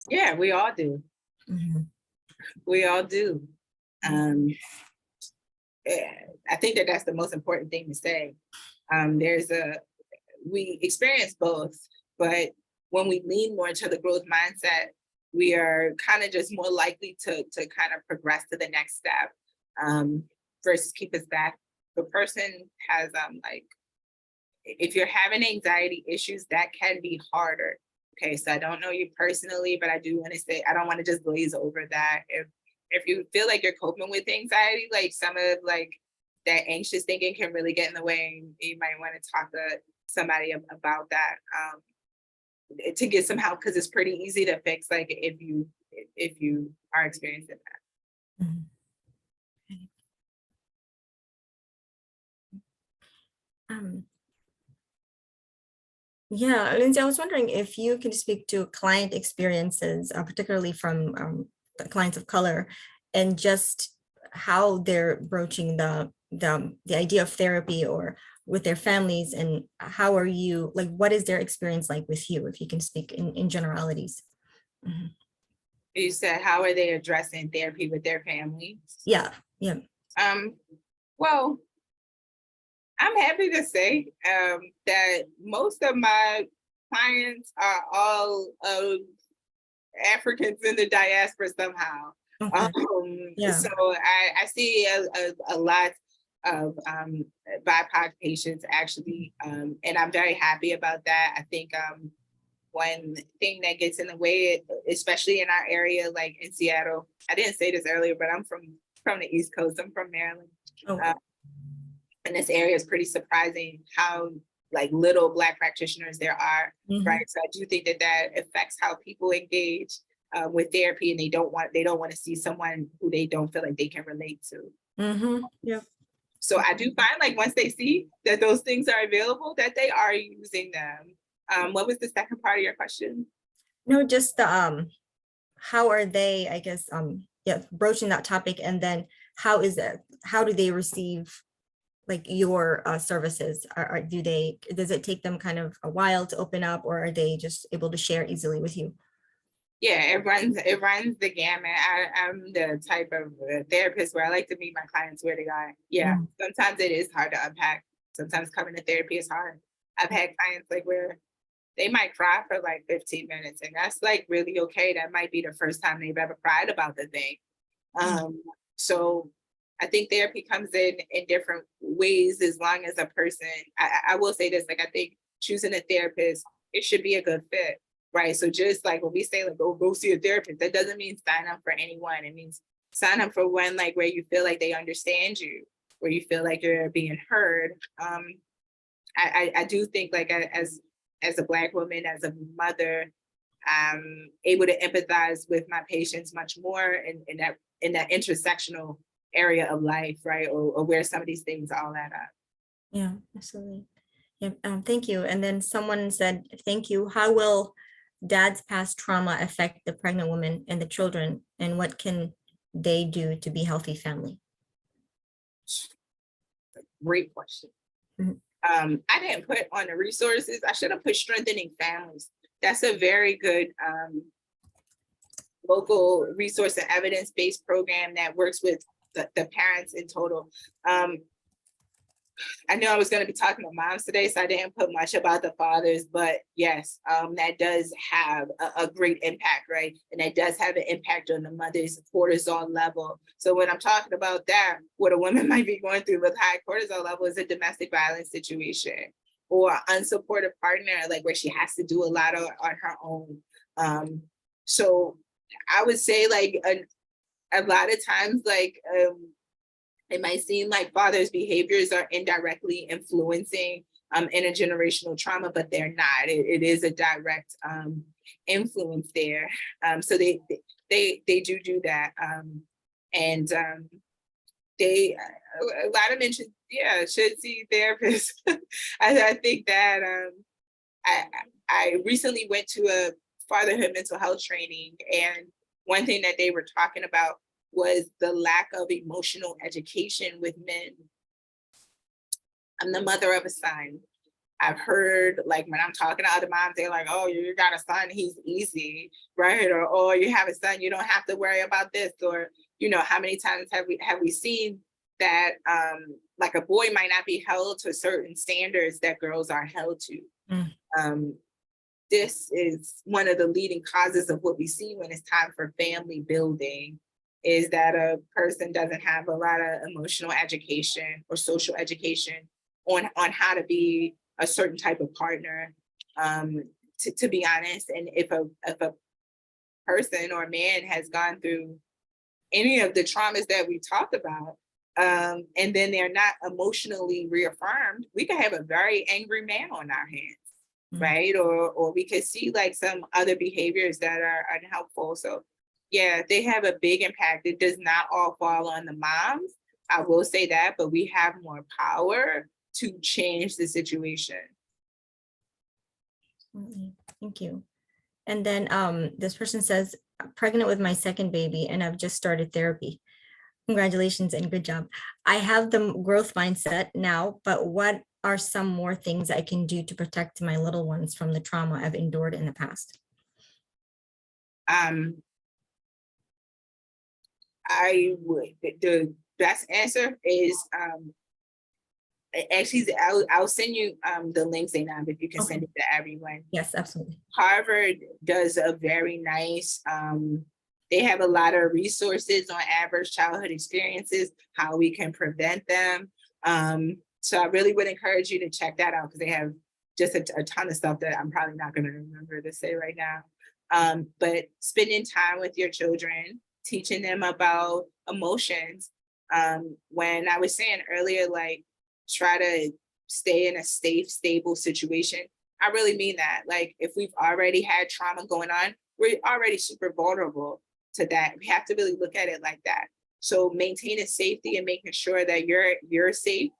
Yeah, we all do. Mm-hmm. We all do. I think that's the most important thing to say. We experience both, but when we lean more into the growth mindset, we are kind of just more likely to kind of progress to the next step versus keep us back. The person has if you're having anxiety issues, that can be harder. Okay, so I don't know you personally, but I do want to say, I don't want to just glaze over that. If you feel like you're coping with anxiety, like some of that anxious thinking can really get in the way, and you might want to talk to somebody about that, to get some help, because it's pretty easy to fix, like if you are experiencing that. Mhm. Um, yeah, Lyndsey, I was wondering if you can speak to client experiences, particularly from the clients of color, and just how they're broaching the idea of therapy or with their families, and how are you, like, what is their experience like with you, if you can speak in generalities. Mhm. You said, how are they addressing therapy with their families? Yeah, yeah. Well, I'm happy to say that most of my clients are all Africans in the diaspora somehow. Okay. Yeah. So I see a lot of BIPOC patients actually, and I'm very happy about that. I think one thing that gets in the way, especially in our area, like in Seattle, I didn't say this earlier, but I'm from the East Coast. I'm from Maryland. Oh. And this area is pretty surprising how like little Black practitioners there are, right? So I do think that affects how people engage with therapy, and they don't want to see someone who they don't feel like they can relate to. Yeah. So I do find, like, once they see that those things are available, that they are using them. What was the second part of your question? No, just the how are they, I guess, yeah, broaching that topic, and then how do they receive like your services? Does it take them kind of a while to open up, or are they just able to share easily with you? Yeah, it runs the gamut. I'm the type of therapist where I like to meet my clients where they are. Yeah, sometimes it is hard to unpack. Sometimes coming to therapy is hard. I've had clients like where they might cry for like 15 minutes, and that's like really okay. That might be the first time they've ever cried about the thing. So I think therapy comes in different ways, as long as a person, I will say this, like, I think choosing a therapist, it should be a good fit, right? So just like when we say, like, go see a therapist, that doesn't mean sign up for anyone. It means sign up for one, like, where you feel like they understand you, where you feel like you're being heard. I do think, like, as a Black woman, as a mother, I'm able to empathize with my patients much more in that intersectional area of life, right? Or where some of these things all add up. Yeah, absolutely. Yeah, thank you. And then someone said, thank you. How will dad's past trauma affect the pregnant woman and the children, and what can they do to be healthy family? Great question. I didn't put on the resources. I should have put strengthening families. That's a very good local resource and evidence-based program that works with the parents in total. I know I was going to be talking to moms today, so I didn't put much about the fathers, but yes, that does have a great impact, right? And that does have an impact on the mother's cortisol level. So when I'm talking about that, what a woman might be going through with high cortisol level is a domestic violence situation, or unsupportive partner, like where she has to do a lot on her own. So I would say, like, a lot of times, like, it might seem like fathers' behaviors are indirectly influencing intergenerational trauma, but they're not. It is a direct influence there. So they do that, and they, a lot of men should, should see therapists. I think that I recently went to a fatherhood mental health training, and one thing that they were talking about was the lack of emotional education with men. I'm the mother of a son. I've heard, like, when I'm talking to other moms, they're like, oh, you got a son, he's easy, right? Or, oh, you have a son, you don't have to worry about this. Or, how many times have we seen that, like, a boy might not be held to certain standards that girls are held to. This is one of the leading causes of what we see when it's time for family building, is that a person doesn't have a lot of emotional education or social education on how to be a certain type of partner, to be honest. And if a person or man has gone through any of the traumas that we talked about, and then they're not emotionally reaffirmed, we could have a very angry man on our hands, right? Or we could see like some other behaviors that are unhelpful. So yeah, they have a big impact. It does not all fall on the moms. I will say that, but we have more power to change the situation. Thank you. And then this person says, pregnant with my second baby and I've just started therapy. Congratulations and good job. I have the growth mindset now, but what are some more things I can do to protect my little ones from the trauma I've endured in the past? The best answer is actually I'll send you the links, Zainab, if you can send it to everyone. Yes, absolutely. Harvard does a very nice, they have a lot of resources on adverse childhood experiences, how we can prevent them. So I really would encourage you to check that out because they have just a ton of stuff that I'm probably not going to remember to say right now. But spending time with your children, teaching them about emotions. When I was saying earlier, like, try to stay in a safe, stable situation. I really mean that. Like, if we've already had trauma going on, we're already super vulnerable to that. We have to really look at it like that. So maintaining safety and making sure that you're safe,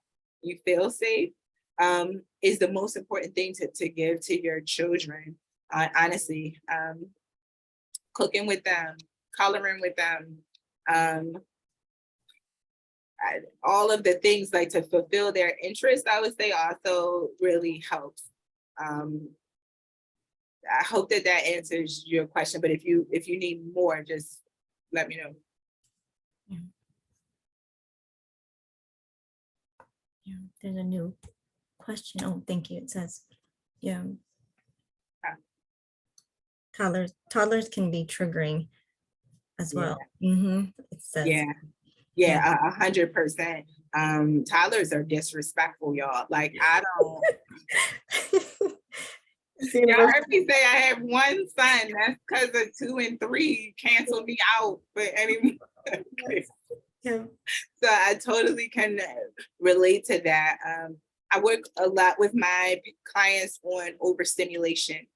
you feel safe, is the most important thing to give to your children. Honestly, cooking with them, coloring with them, all of the things like to fulfill their interest, I would say also really helps. I hope that answers your question, but if you need more, just let me know. Yeah, there's a new question. Oh, thank you. It says, yeah, toddlers can be triggering as well. It says, yeah, 100%. Toddlers are disrespectful, y'all. Like, I don't. Y'all heard me say I have one son. That's because of 2 and 3 canceled me out for anymore. Yeah. So I totally can relate to that. I work a lot with my clients on overstimulation.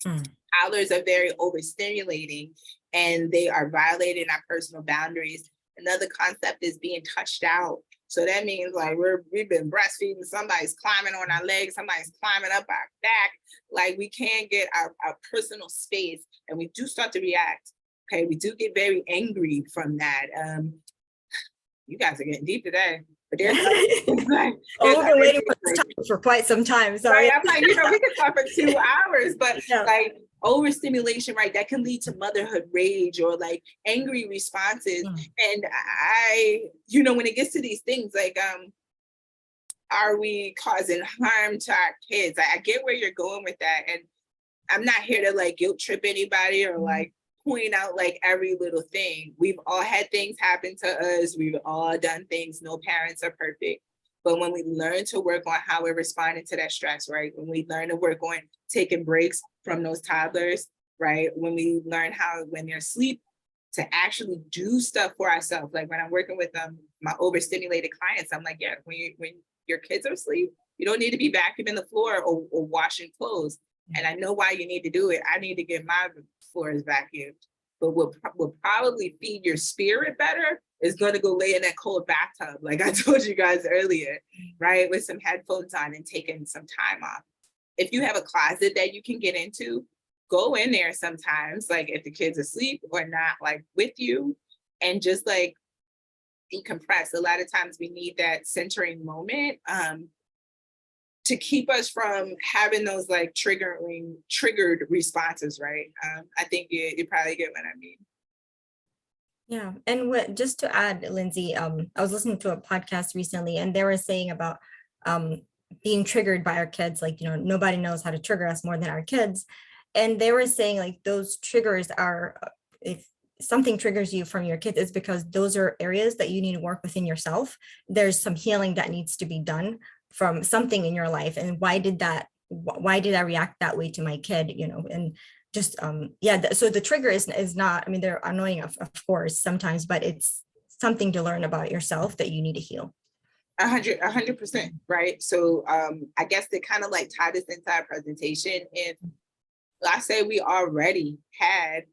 Toddlers are very overstimulating and they are violating our personal boundaries. Another concept is being touched out. So that means like we've been breastfeeding, somebody's climbing on our legs, somebody's climbing up our back. Like, we can't get our personal space and we do start to react. Okay, we do get very angry from that. You guys are getting deep today. But there's we've been waiting for this topic for quite some time. Sorry. Right? I'm like, we can talk for 2 hours, but like overstimulation, right? That can lead to motherhood rage or like angry responses. And when it gets to these things, like, are we causing harm to our kids? I get where you're going with that. And I'm not here to like guilt trip anybody or like point out like every little thing. We've all had things happen to us. We've all done things. No parents are perfect. But when we learn to work on how we're responding to that stress, right? When we learn to work on taking breaks from those toddlers, right? When we learn how, when they're asleep, to actually do stuff for ourselves. Like when I'm working with my overstimulated clients, I'm like, yeah, when your kids are asleep, you don't need to be vacuuming the floor or washing clothes. And I know why you need to do it. I need to get my floors vacuumed. But what will probably feed your spirit better is going to go lay in that cold bathtub, like I told you guys earlier, right? With some headphones on and taking some time off. If you have a closet that you can get into, go in there sometimes, like if the kid's asleep or not, like with you, and just like decompress. A lot of times we need that centering moment to keep us from having those like triggered responses, right? I think you probably get what I mean. Yeah, and just to add, Lyndsey, I was listening to a podcast recently, and they were saying about being triggered by our kids. Like, nobody knows how to trigger us more than our kids, and they were saying like those triggers are, if something triggers you from your kids, it's because those are areas that you need to work within yourself. There's some healing that needs to be done from something in your life, and why did I react that way to my kid? And just so the trigger is not, I mean, they're annoying of course sometimes, but it's something to learn about yourself that you need to heal. 100%, right? So I guess to kind of like tie this into our presentation, if I say we already had,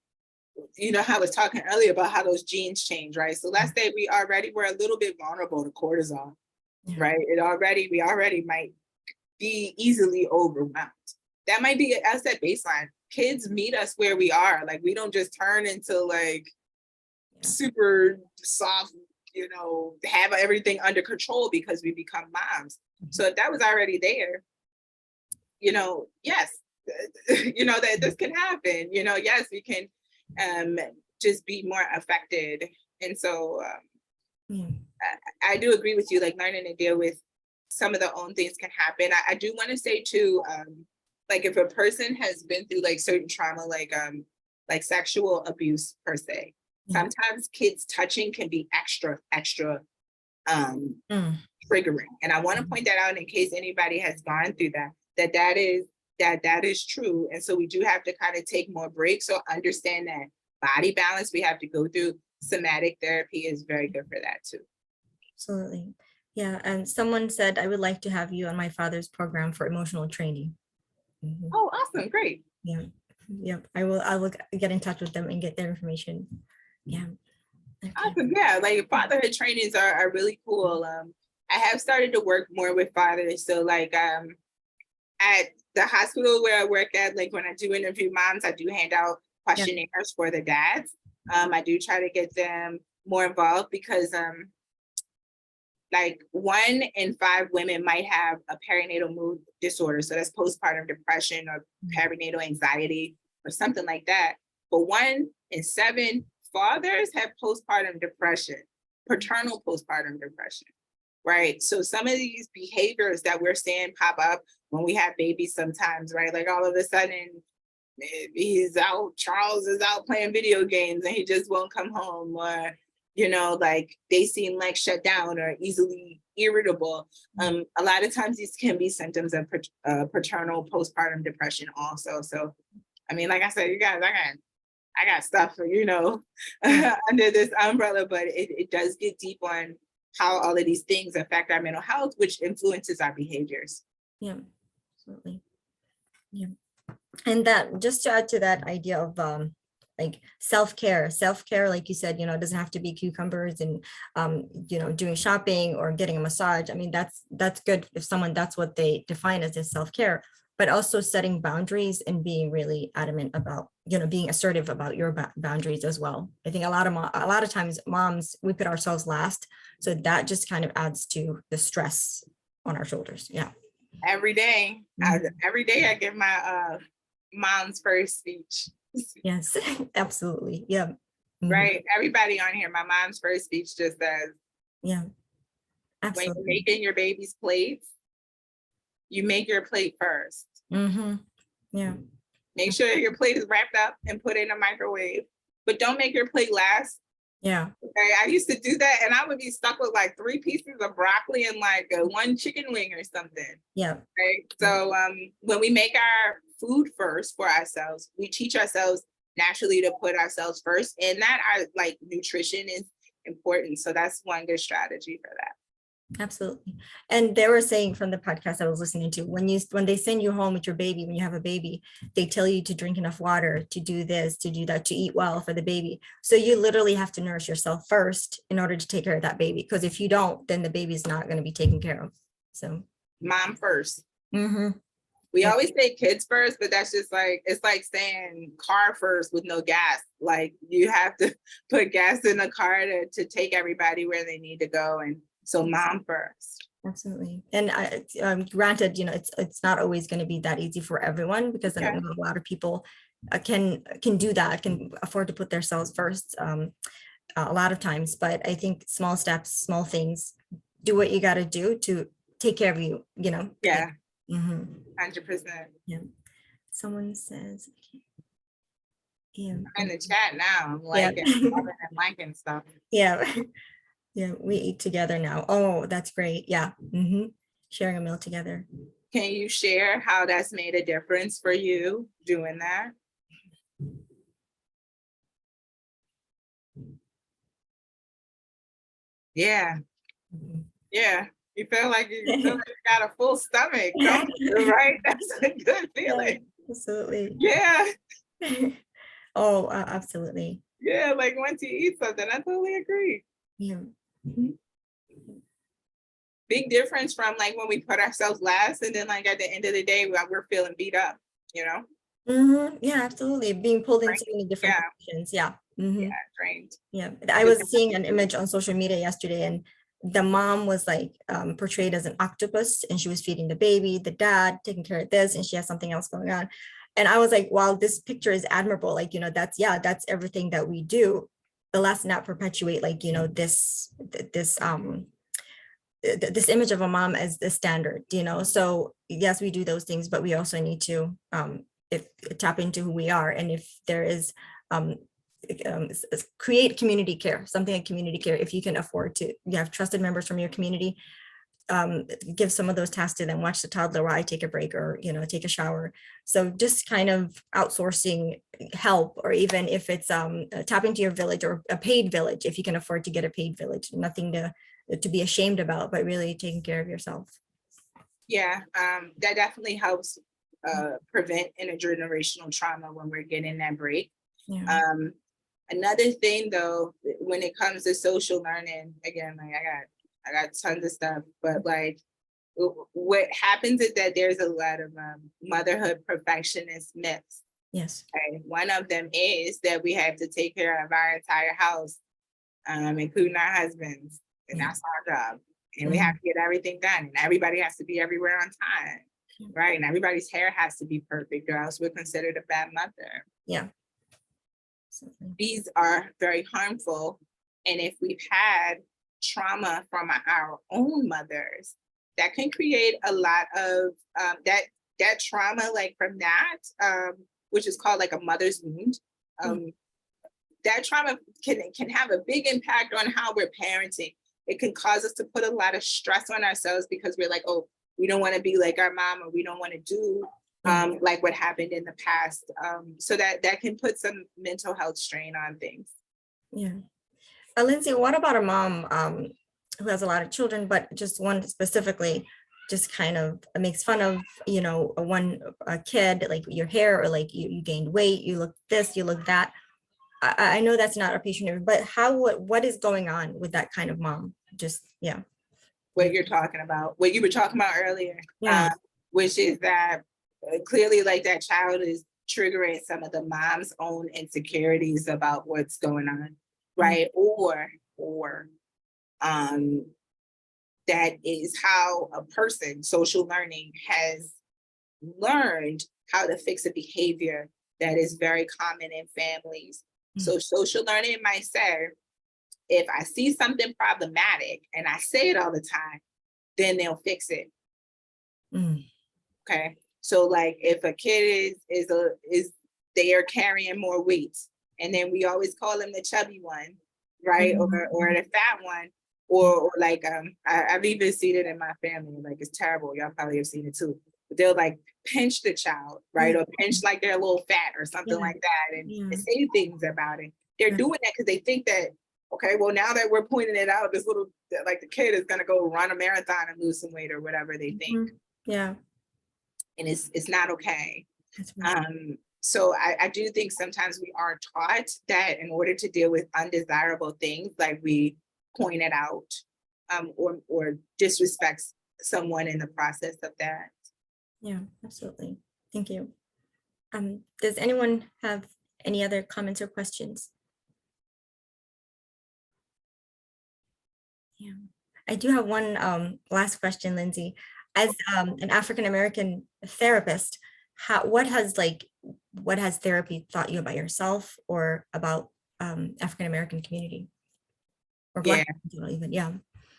how I was talking earlier about how those genes change, right? So let's say we already were a little bit vulnerable to cortisol, right? We already might be easily overwhelmed. That might be, as that baseline. Kids meet us where we are. Like, we don't just turn into like super soft, have everything under control because we become moms. So if that was already there, yes, that this can happen, yes, we can just be more affected. And so I do agree with you, like learning to deal with some of the own things can happen. I do want to say too, like if a person has been through like certain trauma, like sexual abuse per se, sometimes kids touching can be extra triggering. And I want to point that out in case anybody has gone through that is true. And so we do have to kind of take more breaks or understand that body balance we have to go through. Somatic therapy is very good for that too. Absolutely. Yeah. And someone said, I would like to have you on my father's program for emotional training. Oh, awesome. Great. Yeah. Yep. I will get in touch with them and get their information. Yeah. Okay. Awesome. Yeah. Like fatherhood trainings are really cool. I have started to work more with fathers. So like at the hospital where I work at, like when I do interview moms, I do hand out questionnaires for the dads. I do try to get them more involved because like 1 in 5 women might have a perinatal mood disorder. So that's postpartum depression or perinatal anxiety or something like that. But 1 in 7 fathers have postpartum depression, paternal postpartum depression, right? So some of these behaviors that we're seeing pop up when we have babies sometimes, right? Like all of a sudden, Charles is out playing video games and he just won't come home, or like they seem like shut down or easily irritable. A lot of times these can be symptoms of paternal postpartum depression also. So, I mean, like I said, you guys, I got stuff for, under this umbrella, but it does get deep on how all of these things affect our mental health, which influences our behaviors. Yeah, absolutely. Yeah. And that, just to add to that idea of like self-care, like you said, it doesn't have to be cucumbers and doing shopping or getting a massage. I mean, that's good if someone, that's what they define as self-care, but also setting boundaries and being really adamant about being assertive about your boundaries as well. I think a lot of times moms, we put ourselves last, so that just kind of adds to the stress on our shoulders. Yeah. Every day I give my mom's first speech. Yes, absolutely. Yeah. Right. Everybody on here, my mom's first speech just says, yeah, absolutely. When you're making your baby's plates, you make your plate first. Yeah. Make sure your plate is wrapped up and put in a microwave, but don't make your plate last. Yeah. Okay. I used to do that and I would be stuck with like 3 pieces of broccoli and like 1 chicken wing or something. Yeah. Right. So when we make our food first for ourselves, we teach ourselves naturally to put ourselves first, and that our like nutrition is important. So that's one good strategy for that. Absolutely. And they were saying from the podcast I was listening to, when they send you home with your baby, when you have a baby, they tell you to drink enough water, to do this, to do that, to eat well for the baby. So you literally have to nourish yourself first in order to take care of that baby. Because if you don't, then the baby's not going to be taken care of. So mom first. We always say kids first, but that's just like, it's like saying car first with no gas. Like you have to put gas in the car to take everybody where they need to go. And so mom first. Absolutely. And granted, it's not always going to be that easy for everyone, because I know a lot of people can do that, can afford to put themselves first a lot of times. But I think small steps, small things, do what you got to do to take care of you, Yeah. 100%. Yeah. Someone says, yeah. I'm in the chat now. I'm like, liking stuff. Yeah. Yeah, we eat together now. Oh, that's great. Yeah. Sharing a meal together. Can you share how that's made a difference for you doing that? Yeah. Mhm. Yeah. You feel like you got a full stomach, don't you? Right? That's a good Yeah, feeling. absolutely. Yeah. Oh, absolutely. Yeah. Like once you eat something, I totally agree. Yeah. Mhm. Big difference from like when we put ourselves last and then like at the end of the day we're feeling beat up, you know? Yeah, absolutely. Being pulled in Right? so many different Yeah. directions. Yeah. Yeah. Drained. Yeah. I was seeing an image on social media yesterday, and the mom was like portrayed as an octopus, and she was feeding the baby, the dad taking care of this, and she has something else going on. And I was like, wow, this picture is admirable. Like, that's everything that we do. But let's not perpetuate like, this image of a mom as the standard, so yes, we do those things, but we also need to if tap into who we are. And if there is create community care, something like community care, if you can afford to, you have trusted members from your community, give some of those tasks to them, watch the toddler while I take a break, or take a shower. So just kind of outsourcing help, or even if it's tapping to your village, or a paid village, if you can afford to get a paid village, nothing to be ashamed about, but really taking care of yourself. Yeah. That definitely helps prevent intergenerational trauma when we're getting that break. Yeah. Another thing though, when it comes to social learning, again, like I got tons of stuff, but like what happens is that there's a lot of motherhood perfectionist myths. Yes. Okay? One of them is that we have to take care of our entire house, including our husbands, and Yeah. that's our job. And we have to get everything done, and everybody has to be everywhere on time, right? And everybody's hair has to be perfect, or else we're considered a bad mother. Yeah. These are very harmful. And if we've had trauma from our own mothers, that can create a lot of that trauma, like from that, which is called like a mother's wound. That trauma can have a big impact on how we're parenting. It can cause us to put a lot of stress on ourselves because we're like, oh, we don't want to be like our mom, or we don't want to do like what happened in the past. So that can put some mental health strain on things. Yeah. Lyndsey, what about a mom who has a lot of children, but just one specifically just kind of makes fun of, a kid, like your hair, or like you gained weight, you look this, you look that. I know that's not a patient, but what is going on with that kind of mom? Just, yeah. What you're talking about, what you were talking about earlier, Yeah. which is that clearly like that child is triggering some of the mom's own insecurities about what's going on, right? Or that is how a person, social learning, has learned how to fix a behavior that is very common in families. So social learning might say, if I see something problematic and I say it all the time, then they'll fix it. Okay. So like if a kid is they are carrying more weight, and then we always call them the chubby one, right? Or the fat one, or like I've even seen it in my family. Like it's terrible. Y'all probably have seen it too. But they'll like pinch the child, right? Or pinch like they're a little fat or something like that, and say things about it. They're doing that because they think that, okay, well, now that we're pointing it out, this little, like the kid is gonna go run a marathon and lose some weight or whatever they think. Yeah. And it's not okay. So I do think sometimes we are taught that in order to deal with undesirable things, like we point it out, or disrespect someone in the process of that. Yeah, absolutely. Thank you. Does anyone have any other comments or questions? Yeah, I do have one last question, Lyndsey. As an African-American therapist, what has therapy taught you about yourself, or about African-American community, or Black people even? Yeah.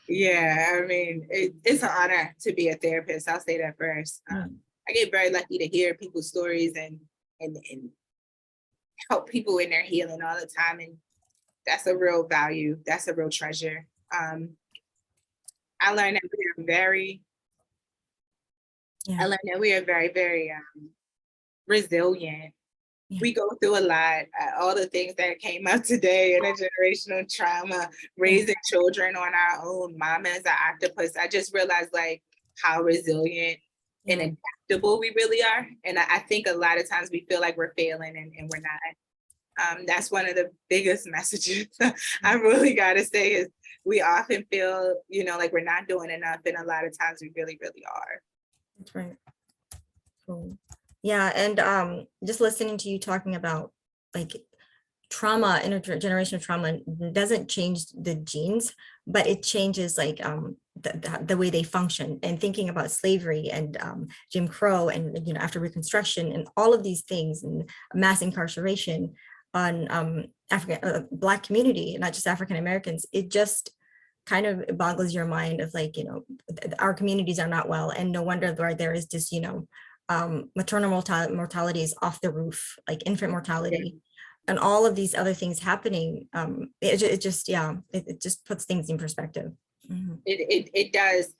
Yeah, I mean, it's an honor to be a therapist. I'll say that first. I get very lucky to hear people's stories and help people in their healing all the time. And that's a real value. That's a real treasure. I learned that we are very, very resilient. we go through a lot. All the things that came up today, intergenerational trauma, raising children on our own, mama as an octopus. I just realized like how resilient and adaptable we really are. And I think a lot of times we feel like we're failing and we're not. That's one of the biggest messages I really got to say is we often feel, you know, like we're not doing enough. And a lot of times we really, really are. That's right. Cool. Yeah. And just listening to you talking about like trauma, intergenerational trauma doesn't change the genes, but it changes like the way they function. And thinking about slavery and Jim Crow and, you know, after Reconstruction and all of these things and mass incarceration on Black community, not just African Americans, it just kind of boggles your mind of like, you know, our communities are not well, and no wonder why there is this, you know, maternal mortality is off the roof, like infant mortality, and all of these other things happening. It just, yeah, it just puts things in perspective. Mm-hmm. It does.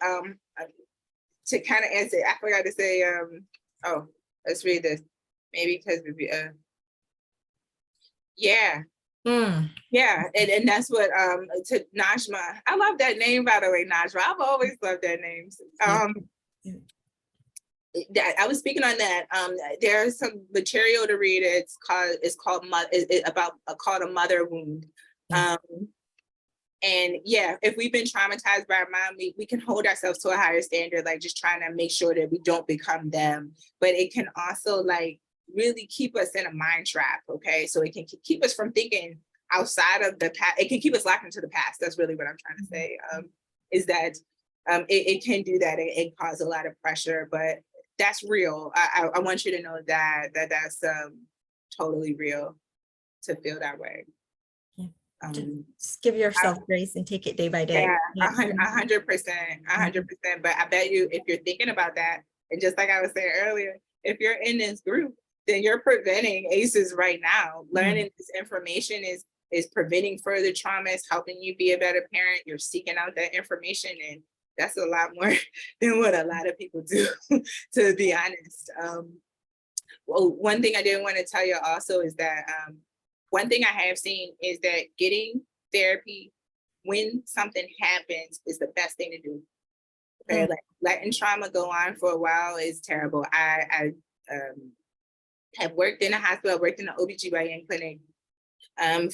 To kind of answer, I forgot to say, oh, let's read this. Maybe because yeah. Yeah, and that's what to Najma. I love that name, by the way, Najma. I've always loved that name. I was speaking on that. There's some material to read. It's called a mother wound. And yeah, if we've been traumatized by our mom, we can hold ourselves to a higher standard, like just trying to make sure that we don't become them. But it can also like really keep us in a mind trap. Okay, so it can keep us from thinking outside of the past. It can keep us locked into the past. That's really what I'm trying to say. Is that it can do that and cause a lot of pressure, but that's real. I want you to know that's totally real to feel that way. Just give yourself grace and take it day by day. Yeah, 100%. But I bet you, if you're thinking about that, and just like I was saying earlier, if you're in this group, then you're preventing ACEs right now. Learning this information is preventing further trauma, is helping you be a better parent. You're seeking out that information, and that's a lot more than what a lot of people do, to be honest. Well, one thing I didn't want to tell you also is that one thing I have seen is that getting therapy when something happens is the best thing to do. Okay, like letting trauma go on for a while is terrible. I have worked in a hospital, worked in an OBGYN clinic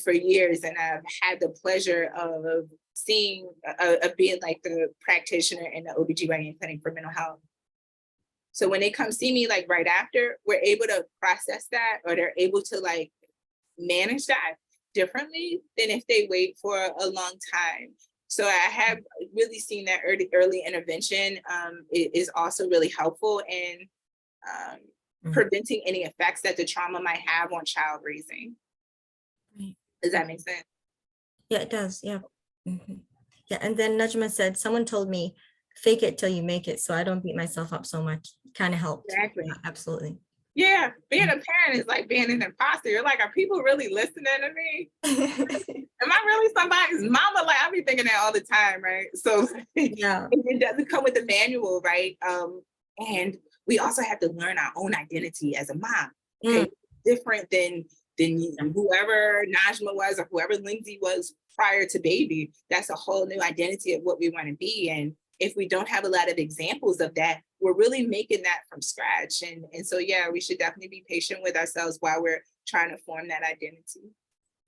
for years, and I've had the pleasure of seeing, of being like the practitioner in the OBGYN clinic for mental health. So when they come see me like right after, we're able to process that, or they're able to like manage that differently than if they wait for a long time. So I have really seen that early intervention is also really helpful in preventing any effects that the trauma might have on child raising. Does that make sense? Yeah, it does. Yeah. Yeah. And then Najma said, someone told me, fake it till you make it, so I don't beat myself up so much. Kind of helped. Exactly. Yeah, absolutely. Yeah, being a parent is like being an imposter. You're like, are people really listening to me? Am I really somebody's mama? Like, I be thinking that all the time, right? So yeah, it doesn't come with a manual, right? And we also have to learn our own identity as a mom. Okay, different than whoever Najma was or whoever Lyndsey was prior to baby. That's a whole new identity of what we want to be. And if we don't have a lot of examples of that, we're really making that from scratch. And so, yeah, we should definitely be patient with ourselves while we're trying to form that identity.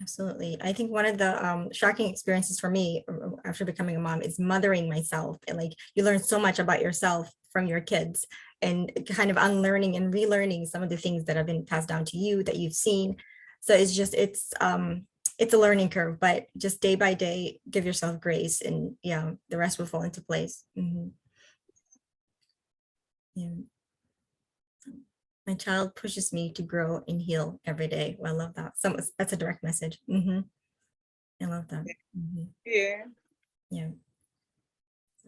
Absolutely. I think one of the shocking experiences for me after becoming a mom is mothering myself. And like, you learn so much about yourself from your kids, and kind of unlearning and relearning some of the things that have been passed down to you that you've seen. So it's a learning curve, but just day by day, give yourself grace, and yeah, the rest will fall into place. Yeah. My child pushes me to grow and heal every day. Well, I love that. That's a direct message. I love that. Yeah. Yeah.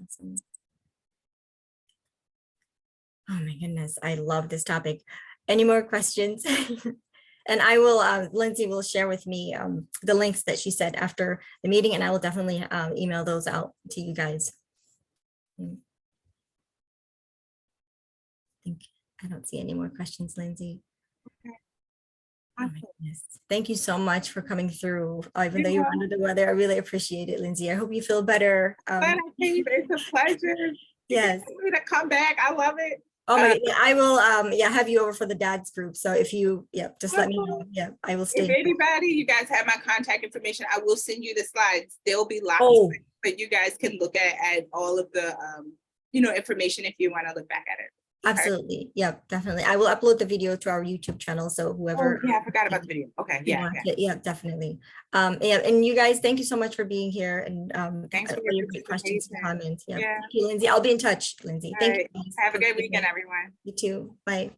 Awesome. Oh my goodness, I love this topic. Any more questions? And I will, Lyndsey will share with me the links that she said after the meeting, and I will definitely email those out to you guys. I don't see any more questions, Lyndsey. Oh my goodness. Thank you so much for coming through. Even though You you're know, under the weather, I really appreciate it, Lyndsey. I hope you feel better. glad I came. It's a pleasure. You can Yes. ask me to come back. I love it. Oh my God. Yeah, I will have you over for the dad's group. So if you just let me know. Awesome. Yeah, I will If stay. anybody, you guys have my contact information. I will send you the slides. They'll be locked, Oh, but you guys can look at all of the information if you want to look back at it. Okay. absolutely. Yeah, definitely. I will upload the video to our YouTube channel. So whoever. Oh, yeah, I forgot about the video. Okay, yeah. Yeah, definitely. Yeah, and you guys, thank you so much for being here and Thanks for for your your great questions and participation. comments. Yeah. Yeah. Thank you, Lyndsey. I'll be in touch, Lyndsey. All Thank right. you. Guys. Have a good good weekend, night. everyone. You too. Bye.